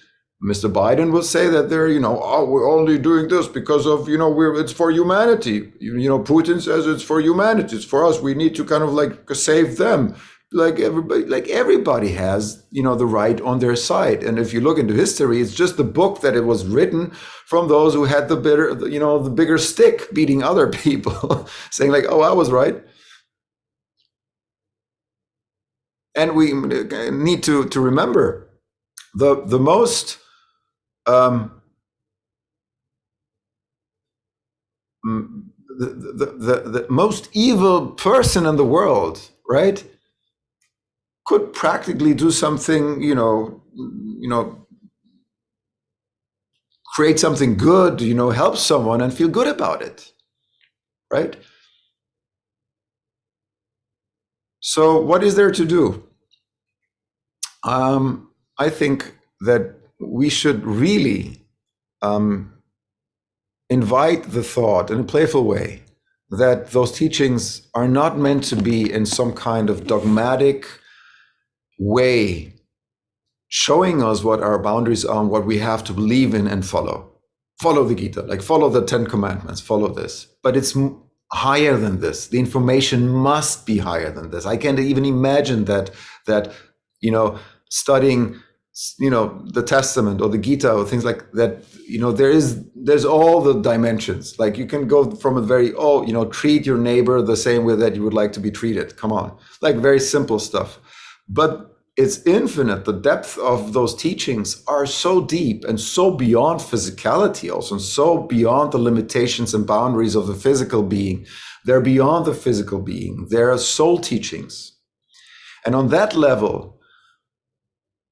Mr. Biden will say that they're, we're only doing this because of, it's for humanity. Putin says it's for humanity. It's for us. We need to kind of like save them. Everybody has, the right on their side. And if you look into history, it's just the book that it was written from those who had the bigger stick, beating other people, saying like, oh, I was right. And we need to remember the most the most evil person in the world, right, could practically do something, create something good, help someone and feel good about it, right? So what is there to do? I think that we should really invite the thought in a playful way that those teachings are not meant to be in some kind of dogmatic way showing us what our boundaries are and what we have to believe in and follow. Follow the Gita, like follow the 10 commandments, follow this. But it's higher than this. The information must be higher than this. I can't even imagine that studying the Testament or the Gita or things like that, there's all the dimensions. Like you can go from a very, treat your neighbor the same way that you would like to be treated. Come on, like very simple stuff. But it's infinite. The depth of those teachings are so deep and so beyond physicality also, and so beyond the limitations and boundaries of the physical being. They're beyond the physical being. They're soul teachings. And on that level,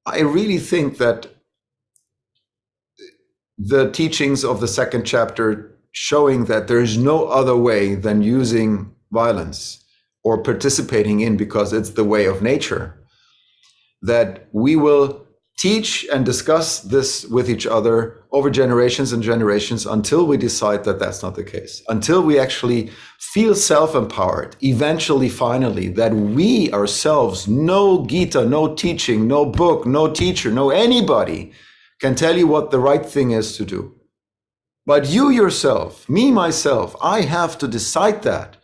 I really think that the teachings of the second chapter showing that there is no other way than using violence or participating in because it's the way of nature, that we will teach and discuss this with each other over generations and generations until we decide that that's not the case, until we actually feel self-empowered, eventually, finally, that we ourselves, no Gita, no teaching, no book, no teacher, no anybody can tell you what the right thing is to do. But you yourself, me, myself, I have to decide that.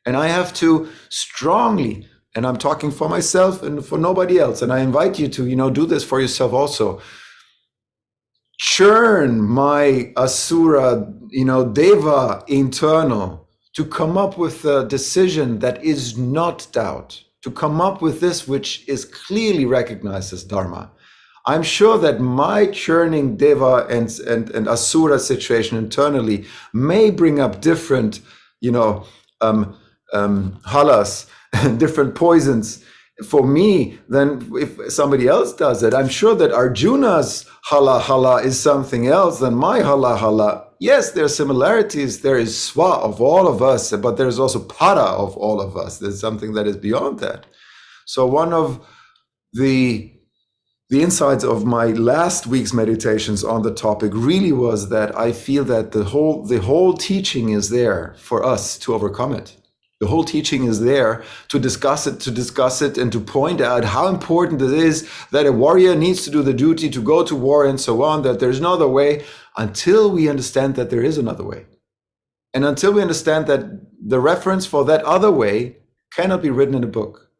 And I have to strongly, and I'm talking for myself and for nobody else, and I invite you to, do this for yourself also. Churn my Asura, Deva internal to come up with a decision that is not doubt, to come up with this which is clearly recognized as Dharma. I'm sure that my churning Deva and Asura situation internally may bring up different, halas, different poisons for me than if somebody else does it. I'm sure that Arjuna's hala is something else than my hala. Yes, there are similarities. There is swa of all of us, but there's also para of all of us. There's something that is beyond that. So one of the insights of my last week's meditations on the topic really was that I feel that the whole teaching is there for us to overcome it. The whole teaching is there to discuss it and to point out how important it is that a warrior needs to do the duty to go to war and so on, that there's no other way, until we understand that there is another way. And until we understand that the reference for that other way cannot be written in a book,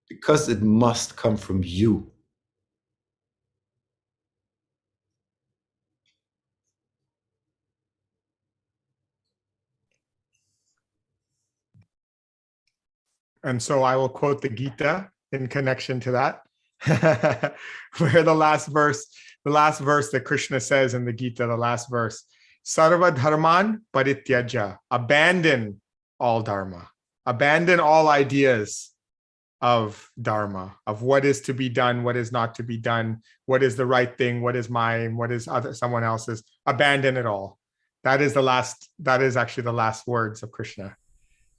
because it must come from you. And so I will quote the Gita in connection to that, where the last verse that Krishna says in the Gita, the last verse, Sarva Dharman Parityaja, abandon all Dharma, abandon all ideas of Dharma, of what is to be done, what is not to be done, what is the right thing, what is mine, what is someone else's, abandon it all. That is actually the last words of Krishna.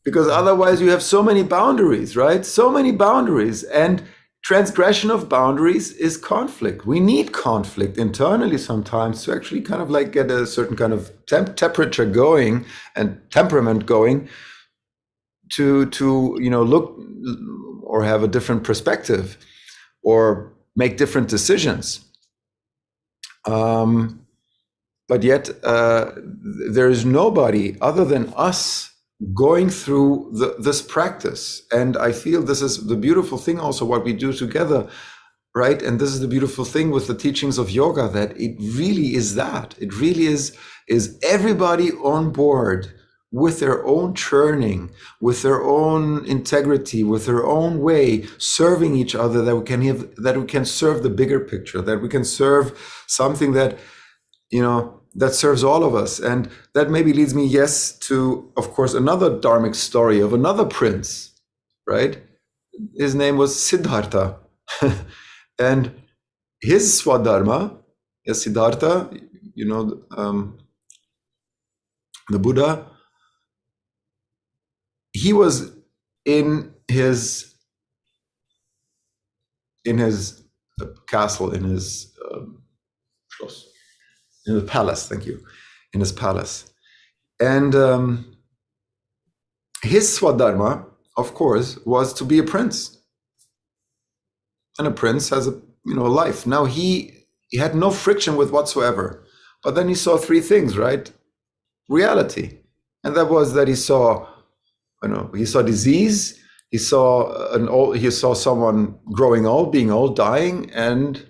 Because otherwise you have so many boundaries, right? So many boundaries. And transgression of boundaries is conflict. We need conflict internally sometimes to actually kind of like get a certain kind of temperature going and temperament going to look or have a different perspective or make different decisions. But yet there is nobody other than us going through this practice. And I feel this is the beautiful thing also what we do together, right? And this is the beautiful thing with the teachings of yoga, that it really is that. It really is everybody on board with their own churning, with their own integrity, with their own way, serving each other, that we can serve the bigger picture, that we can serve something that, that serves all of us. And that maybe leads me, yes, to, of course, another dharmic story of another prince, right? His name was Siddhartha. And his Svadharma, Siddhartha, the Buddha, he was in his castle, in his schloss. In the palace, thank you, in his palace. And his Svadharma, of course, was to be a prince. And a prince has a life. Now he had no friction with whatsoever. But then he saw three things, right? Reality. And that was that he saw disease, he saw someone growing old, being old, dying, and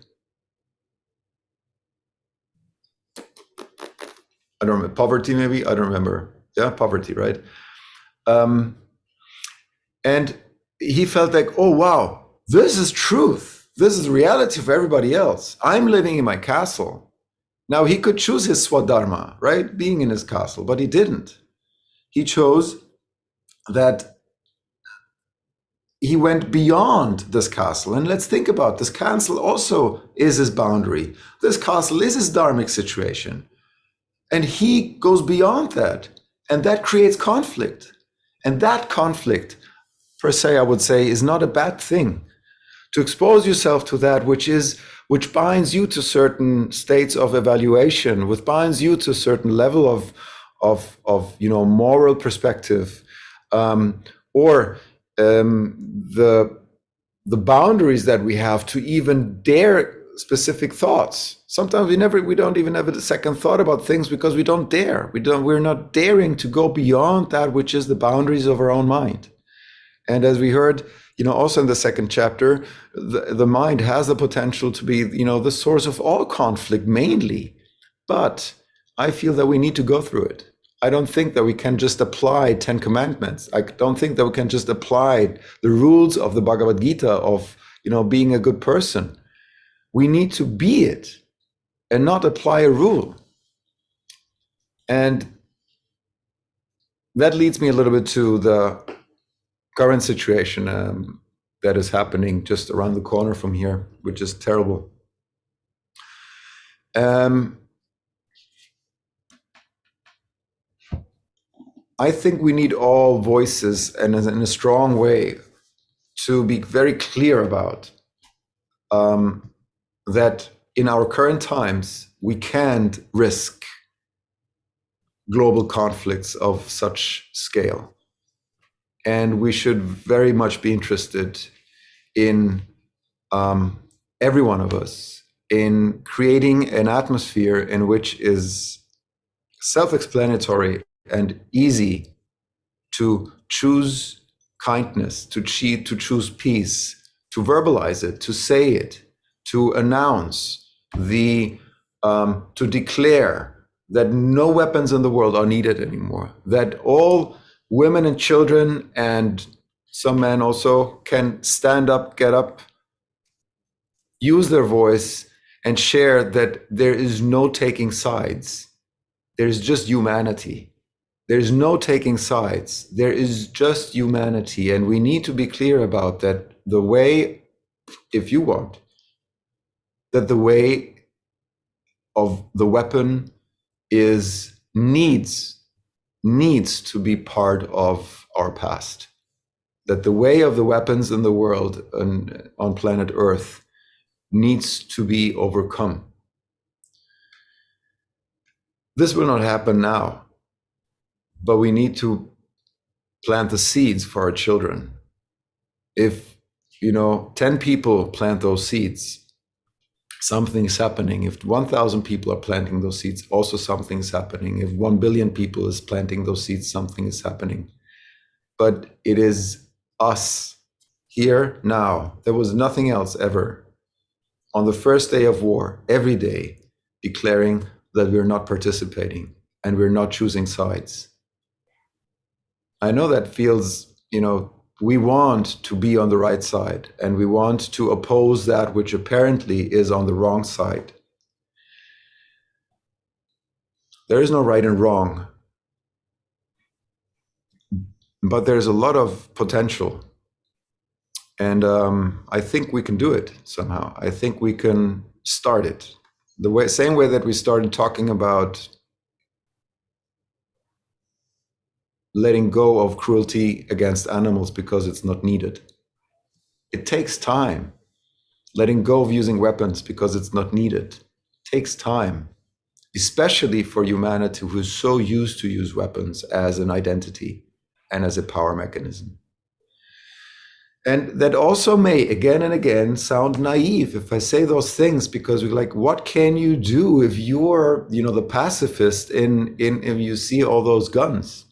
I don't remember, poverty maybe, I don't remember. Yeah, poverty, right? And he felt like, oh, wow, this is truth. This is reality for everybody else. I'm living in my castle. Now he could choose his Svadharma, right? Being in his castle, but he didn't. He chose that he went beyond this castle. And let's think about this castle also is his boundary. This castle is his dharmic situation. And he goes beyond that, and that creates conflict. And that conflict, per se, I would say, is not a bad thing. to expose yourself to that which binds you to certain states of evaluation, which binds you to a certain level of moral perspective, or the boundaries that we have to even dare specific thoughts. Sometimes we don't even have a second thought about things because we don't dare. We're not daring to go beyond that which is the boundaries of our own mind. And as we heard, also in the second chapter, the mind has the potential to be, the source of all conflict mainly. But I feel that we need to go through it. I don't think that we can just apply 10 commandments. I don't think that we can just apply the rules of the Bhagavad Gita of, being a good person. We need to be it and not apply a rule. And that leads me a little bit to the current situation that is happening just around the corner from here, which is terrible. I think we need all voices, and in a strong way, to be very clear about that in our current times, we can't risk global conflicts of such scale. And we should very much be interested in every one of us in creating an atmosphere in which is self-explanatory and easy to choose kindness, to choose peace, to verbalize it, to say it, to announce to declare that no weapons in the world are needed anymore, that all women and children and some men also can stand up, get up, use their voice and share that there is no taking sides. There's just humanity. There's no taking sides. There is just humanity. And we need to be clear about that. The way, if you want, that the way of the weapon needs to be part of our past. That the way of the weapons in the world on planet Earth needs to be overcome. This will not happen now, but we need to plant the seeds for our children. If 10 people plant those seeds, something is happening. If 1,000 people are planting those seeds, also something is happening. If 1 billion people is planting those seeds, something is happening. But it is us here now. There was nothing else ever. On the first day of war, every day, declaring that we're not participating and we're not choosing sides. I know that feels, we want to be on the right side and we want to oppose that which apparently is on the wrong side. There is no right and wrong, but there's a lot of potential. And I think we can do it somehow. I think we can start it. Same way that we started talking about letting go of cruelty against animals because it's not needed. It takes time. Letting go of using weapons because it's not needed. It takes time, especially for humanity who is so used to use weapons as an identity and as a power mechanism. And that also may, again and again, sound naive if I say those things, because we're like, what can you do if you're, the pacifist if you see all those guns?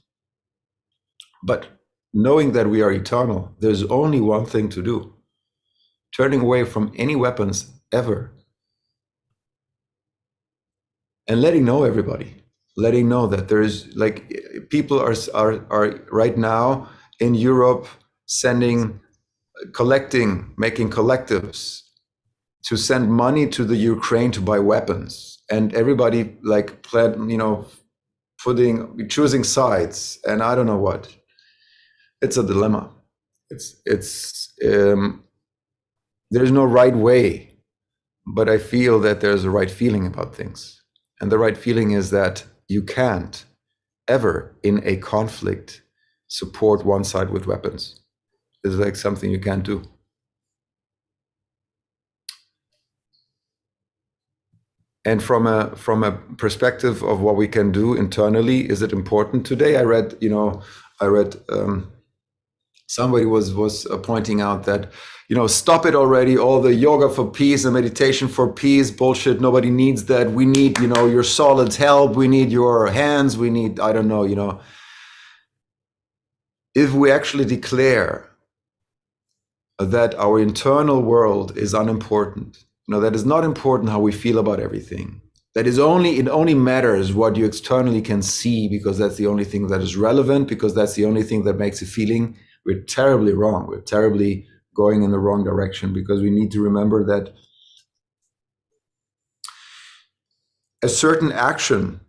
But knowing that we are eternal, there's only one thing to do. Turning away from any weapons ever. And letting know everybody. Letting know that there is, people are right now in Europe making collectives to send money to the Ukraine to buy weapons. And everybody choosing sides and I don't know what. It's a dilemma. There's no right way, but I feel that there's a right feeling about things. And the right feeling is that you can't ever in a conflict support one side with weapons. It's like something you can't do. And from a perspective of what we can do internally, is it important? Today I read somebody was pointing out that, stop it already, all the yoga for peace and meditation for peace bullshit. Nobody needs that. We need, your solids help. We need your hands. We need, I don't know, if we actually declare that our internal world is unimportant, that is not important how we feel about everything. That is it only matters what you externally can see, because that's the only thing that is relevant, because that's the only thing that makes a feeling. We're terribly wrong. We're terribly going in the wrong direction, because we need to remember that a certain action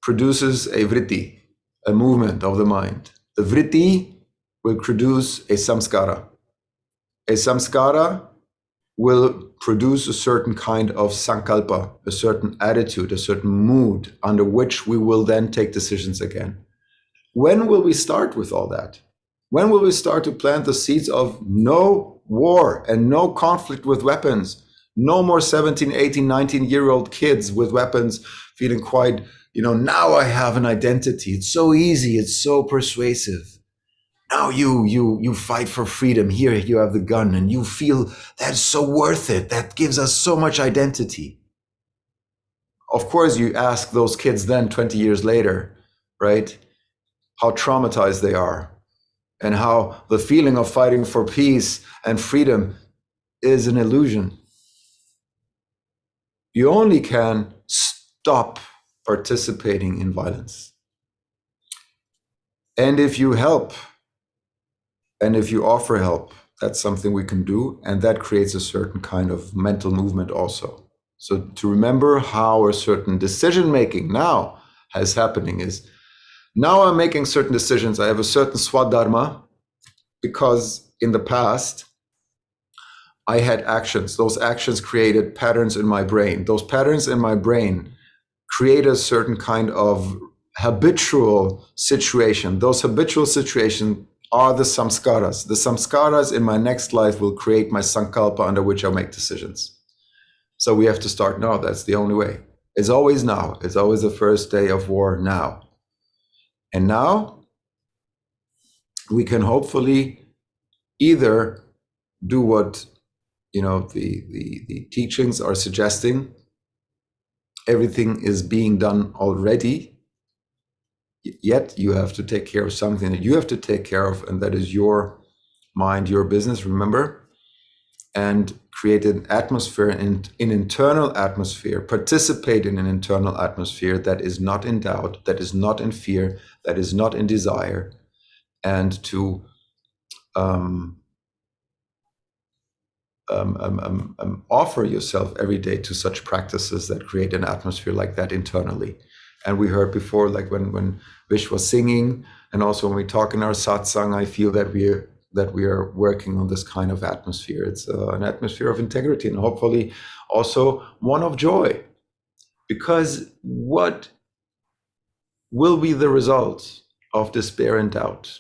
produces a vritti, a movement of the mind. The vritti will produce a samskara. A samskara will produce a certain kind of sankalpa, a certain attitude, a certain mood under which we will then take decisions again. When will we start with all that? When will we start to plant the seeds of no war and no conflict with weapons? No more 17, 18, 19-year-old kids with weapons feeling quite, now I have an identity. It's so easy. It's so persuasive. Now you fight for freedom. Here you have the gun and you feel that's so worth it. That gives us so much identity. Of course, you ask those kids then 20 years later, right, how traumatized they are and how the feeling of fighting for peace and freedom is an illusion. You only can stop participating in violence. And if you help, and if you offer help, that's something we can do, and that creates a certain kind of mental movement also. So to remember how a certain decision making now is happening is, now I'm making certain decisions. I have a certain Svadharma, because in the past I had actions. Those actions created patterns in my brain. Those patterns in my brain create a certain kind of habitual situation. Those habitual situations are the samskaras. The samskaras in my next life will create my sankalpa under which I'll make decisions. So we have to start now. That's the only way. It's always now. It's always the first day of war now. And now we can hopefully either do what the teachings are suggesting. Everything is being done already. Yet you have to take care of something that you have to take care of, and that is your mind, your business, remember, and create an atmosphere, an internal atmosphere, participate in an internal atmosphere that is not in doubt, that is not in fear, that is not in desire, and to offer yourself every day to such practices that create an atmosphere like that internally. And we heard before, like when Vish was singing, and also when we talk in our satsang, I feel that we are working on this kind of atmosphere. It's an atmosphere of integrity, and hopefully also one of joy. Because what will be the result of despair and doubt?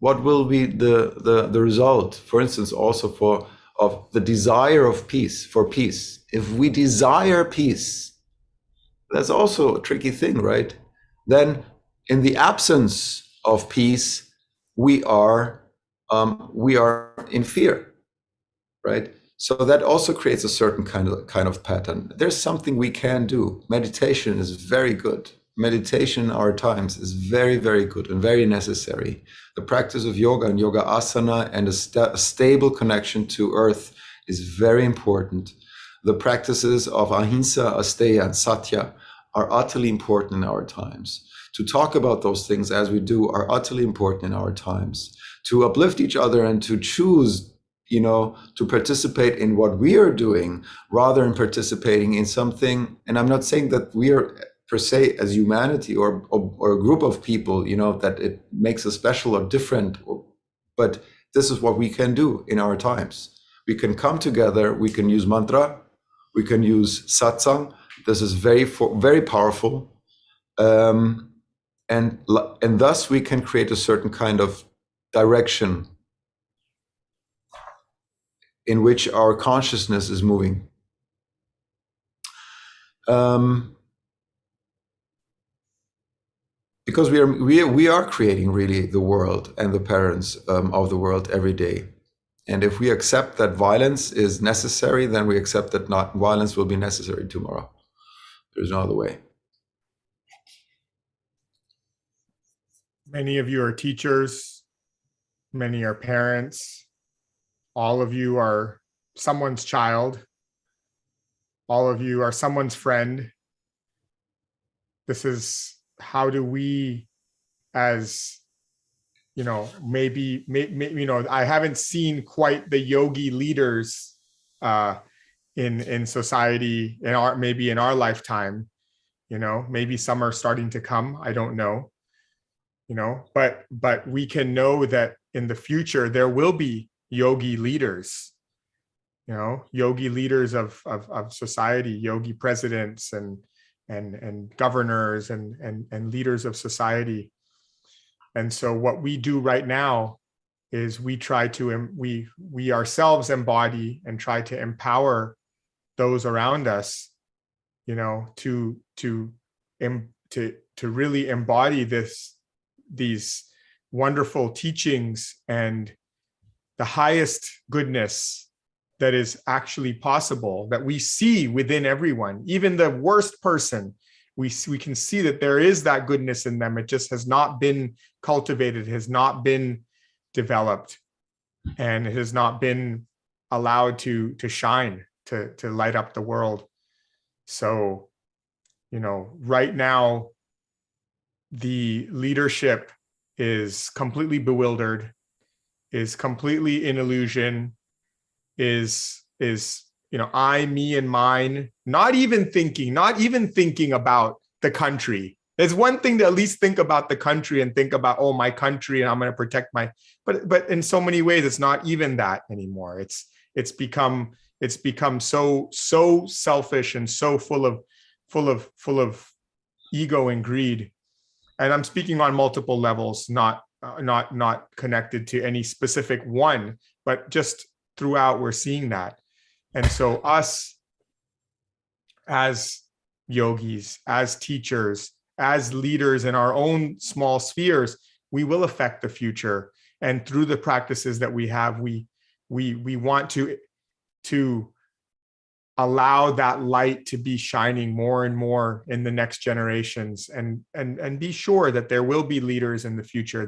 What will be the result, for instance, also of the desire of peace, for peace? If we desire peace, that's also a tricky thing, right? Then in the absence of peace, we are in fear, right? So that also creates a certain kind of pattern. There's something we can do. Meditation is very good. Meditation in our times is very, very good and very necessary. The practice of yoga and yoga asana and a stable connection to earth is very important. The practices of ahimsa, asteya, and satya are utterly important in our times. To talk about those things as we do are utterly important in our times. To uplift each other and to choose, to participate in what we are doing rather than participating in something. And I'm not saying that we are per se as humanity or a group of people, that it makes us special or different, but this is what we can do in our times. We can come together, we can use mantra, we can use satsang. This is very, very powerful. And thus we can create a certain kind of direction in which our consciousness is moving. Because we are creating really the world and the patterns of the world every day. And if we accept that violence is necessary, then we accept that not violence will be necessary tomorrow. There's no other way. Many of you are teachers, many are parents, all of you are someone's child, all of you are someone's friend. This is, how do we, as maybe I haven't seen quite the yogi leaders in society maybe in our lifetime. Maybe some are starting to come. I don't know. But we can know that in the future there will be yogi leaders. Yogi leaders of society, yogi presidents and governors and leaders of society. And so what we do right now is we try to, we ourselves embody and try to empower those around us, to really embody these wonderful teachings and the highest goodness that is actually possible, that we see within everyone, even the worst person. We can see that there is that goodness in them. It just has not been cultivated, has not been developed, and it has not been allowed to shine, to light up the world. So, right now, the leadership is completely bewildered, is completely in illusion, is I, me, and mine, not even thinking about the country. There's one thing to at least think about the country and think about, oh, my country, and I'm going to protect but in so many ways, it's not even that anymore. It's become so selfish and so full of ego and greed. And I'm speaking on multiple levels, not connected to any specific one, but just throughout we're seeing that. And so us as yogis, as teachers, as leaders in our own small spheres, we will affect the future. And through the practices that we have, we want to allow that light to be shining more and more in the next generations, and be sure that there will be leaders in the future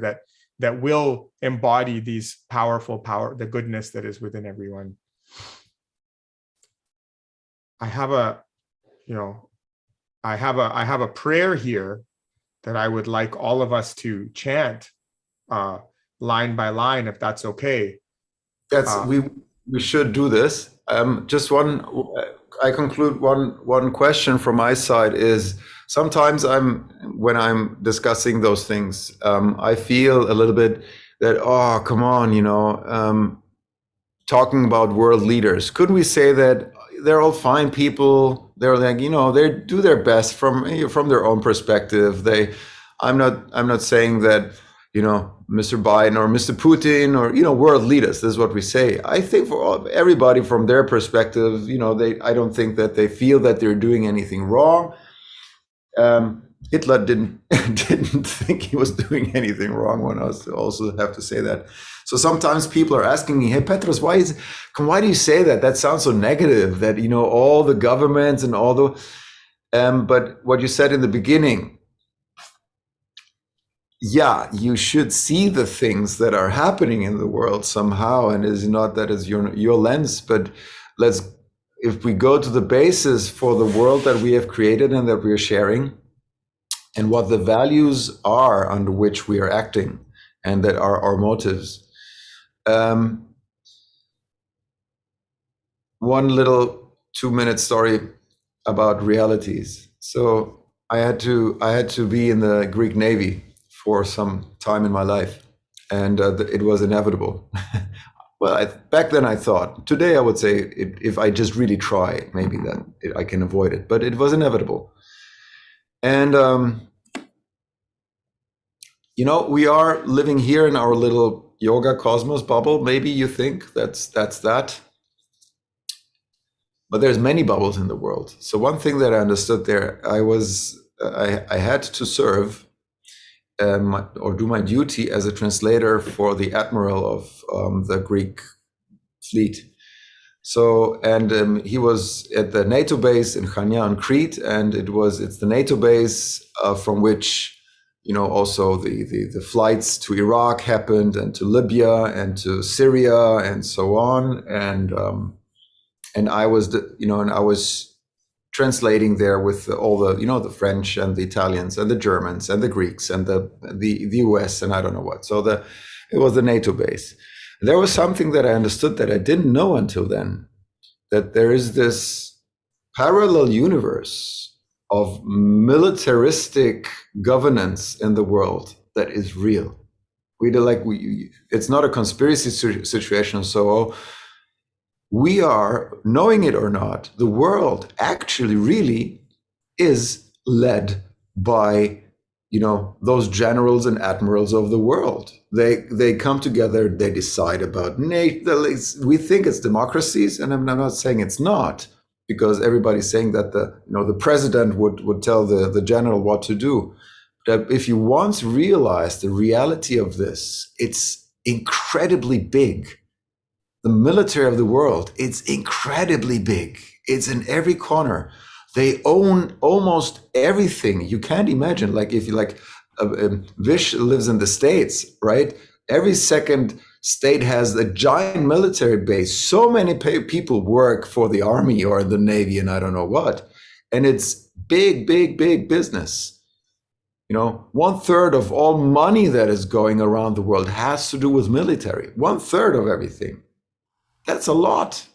that will embody these the goodness that is within everyone. I have a prayer here that I would like all of us to chant line by line, if that's okay. We should do this. Just I conclude one question from my side is, sometimes when I'm discussing those things, I feel a little bit that, oh, come on, talking about world leaders, couldn't we say that they're all fine people? They're like, they do their best from their own perspective. I'm not saying that, Mr. Biden or Mr. Putin or, world leaders, this is what we say. I think for everybody from their perspective, I don't think that they feel that they're doing anything wrong. Hitler didn't think he was doing anything wrong. One also have to say that. So sometimes people are asking me, hey, Petros, why do you say that? That sounds so negative, that, all the governments and all the, but what you said in the beginning, yeah, you should see the things that are happening in the world somehow. And it's not that it's your lens, but if we go to the basis for the world that we have created and that we are sharing, and what the values are under which we are acting, and that are our motives. One little 2-minute story about realities. So I had to be in the Greek Navy for some time in my life, and it was inevitable. Well, back then I thought. Today I would say, if I just really try, maybe then I can avoid it. But it was inevitable. And we are living here in our little yoga cosmos bubble. Maybe you think that's that. but there's many bubbles in the world. So one thing that I understood there, I had to serve or do my duty as a translator for the admiral of the Greek fleet. So, and he was at the NATO base in Chania on Crete, and it's the NATO base from which, you know, also the flights to Iraq happened, and to Libya and to Syria and so on. And I was, and I was translating there with all the, the French and the Italians and the Germans and the Greeks and the US and I don't know what. So it was the NATO base. There was something that I understood that I didn't know until then, that there is this parallel universe of militaristic governance in the world that is real. It's not a conspiracy situation. So we are, knowing it or not, the world actually really is led by, those generals and admirals of the world. They come together, they decide about we think it's democracies, and I'm not saying it's not, because everybody's saying that the president would tell the general what to do. But if you once realize the reality of this, it's incredibly big. The military of the world, it's incredibly big. It's in every corner. They own almost everything. You can't imagine, if you Vish lives in the States, right? Every second state has a giant military base. So many people work for the army or the navy and I don't know what. And it's big, big, big business. 1/3 of all money that is going around the world has to do with military. 1/3 of everything. That's a lot.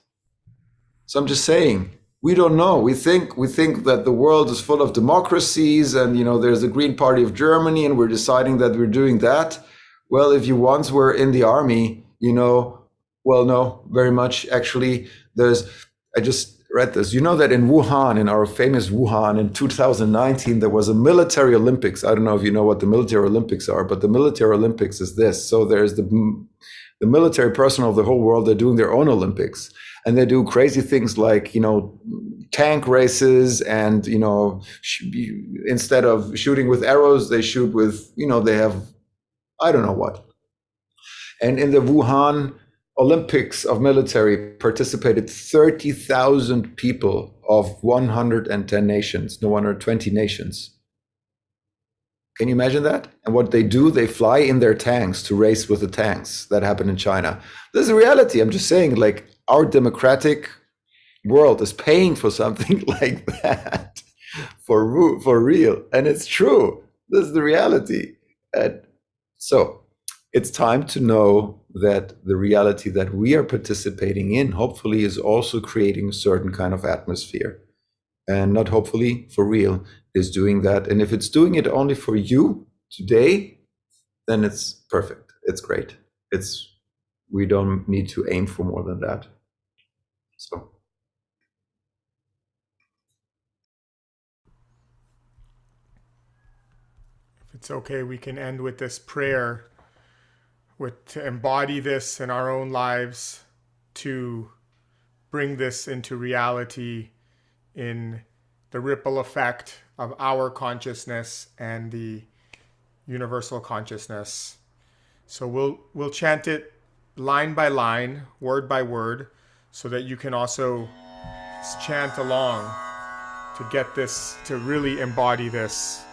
So I'm just saying, we don't know. We think that the world is full of democracies and, there's the Green Party of Germany and we're deciding that we're doing that. Well, if you once were in the army, well, no, very much. Actually, I just read this. You know that in Wuhan, in our famous Wuhan in 2019, there was a military Olympics. I don't know if you know what the military Olympics are, but the military Olympics is this. So there's the military personnel of the whole world, they're doing their own Olympics. And they do crazy things like, tank races and, instead of shooting with arrows, they shoot with, they have, I don't know what. And in the Wuhan Olympics of military participated 30,000 people of 110 nations, no 120 nations. Can you imagine that? And what they do, they fly in their tanks to race with the tanks. That happened in China. This is a reality. I'm just saying, our democratic world is paying for something like that for real. And it's true. This is the reality. And so it's time to know that the reality that we are participating in, hopefully, is also creating a certain kind of atmosphere. And not hopefully, for real, is doing that. And if it's doing it only for you today, then it's perfect. It's great. We don't need to aim for more than that. So. If it's okay, we can end with this prayer, to embody this in our own lives, to bring this into reality in the ripple effect of our consciousness and the universal consciousness. So we'll chant it line by line, word by word, so that you can also chant along to get this, to really embody this.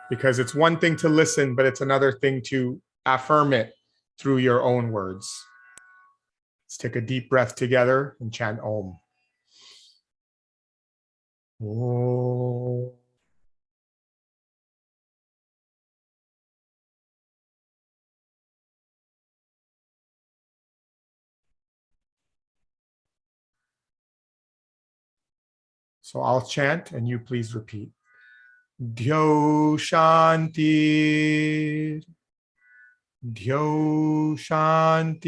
Because it's one thing to listen, but it's another thing to affirm it through your own words. Let's take a deep breath together and chant Om. Om. So I'll chant and you please repeat. Dhyo Shanti. Dhyo Shanti.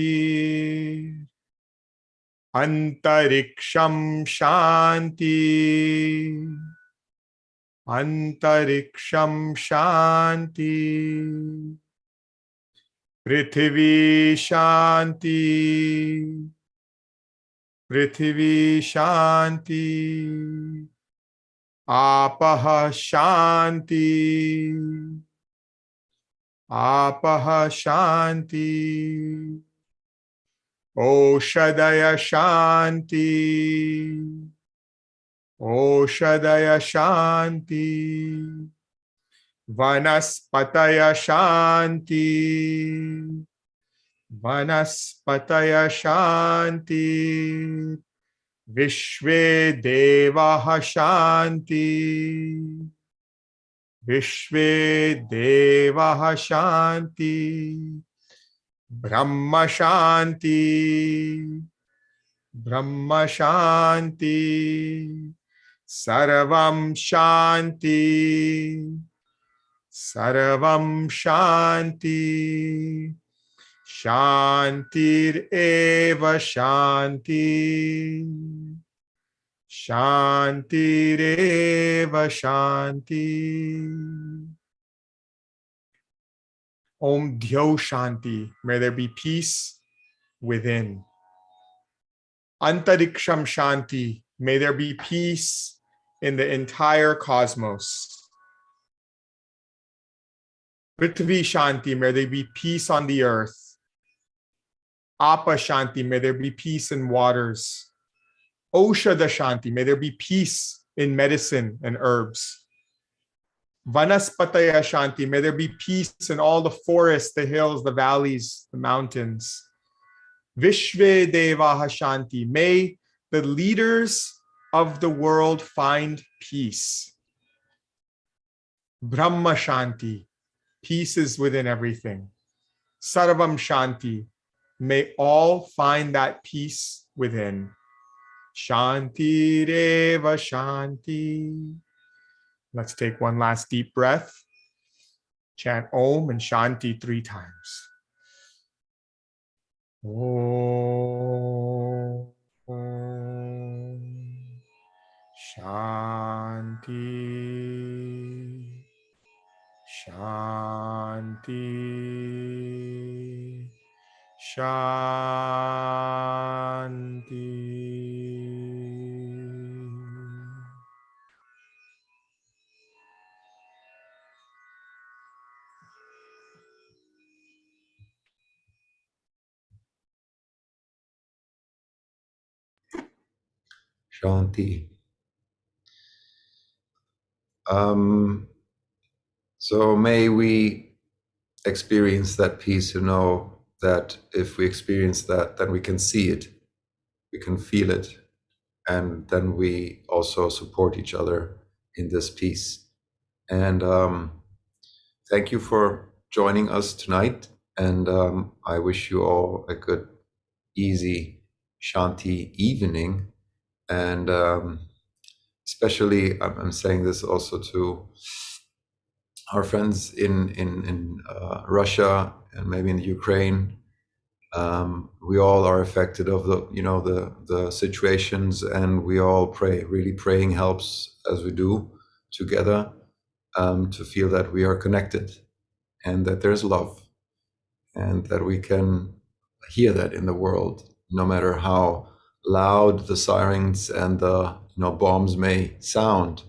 Antariksham Shanti. Antariksham Shanti. Prithvi Shanti. Prithvi Shanti, Apaha Shanti, Apaha Shanti, Oshadaya Shanti, Oshadaya Shanti, Vanaspataya Shanti, Vanaspataya Shanti, Vishve Devaha Shanti, Vishve Devaha Shanti, Brahma Shanti, Brahma Shanti, Sarvam Shanti, Sarvam Shanti, Shantir Eva Shanti, Shantir Eva Shanti. Om Dhyo Shanti, may there be peace within. Antariksham Shanti, may there be peace in the entire cosmos. Prithvi Shanti, may there be peace on the earth. Apa Shanti, may there be peace in waters. Oshada Shanti, may there be peace in medicine and herbs. Vanaspataya Shanti, may there be peace in all the forests, the hills, the valleys, the mountains. Vishve Devaha Shanti, may the leaders of the world find peace. Brahma Shanti, peace is within everything. Sarvam Shanti, may all find that peace within. Shanti Reva Shanti. Let's take one last deep breath. Chant Om and Shanti 3 times. Om, Om, Shanti, Shanti, Shanti. Shanti. So may we experience that peace, know that if we experience that, then we can see it, we can feel it, and then we also support each other in this peace. And thank you for joining us tonight. And I wish you all a good, easy Shanti evening. And especially, I'm saying this also to our friends in Russia and maybe in the Ukraine. We all are affected of the situations, and we all pray. Really, praying helps, as we do together, to feel that we are connected and that there's love, and that we can hear that in the world, no matter how loud the sirens and the bombs may sound.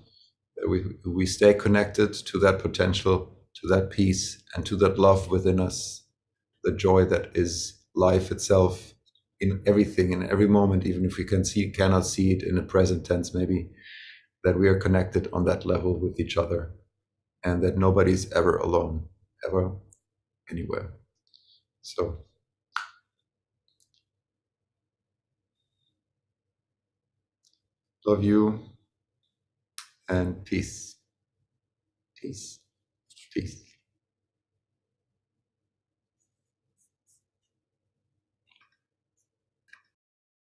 That we stay connected to that potential, to that peace, and to that love within us, the joy that is life itself, in everything, in every moment, even if we cannot see it in the present tense, maybe, that we are connected on that level with each other, and that nobody's ever alone, ever, anywhere. So love you, and peace, peace, peace.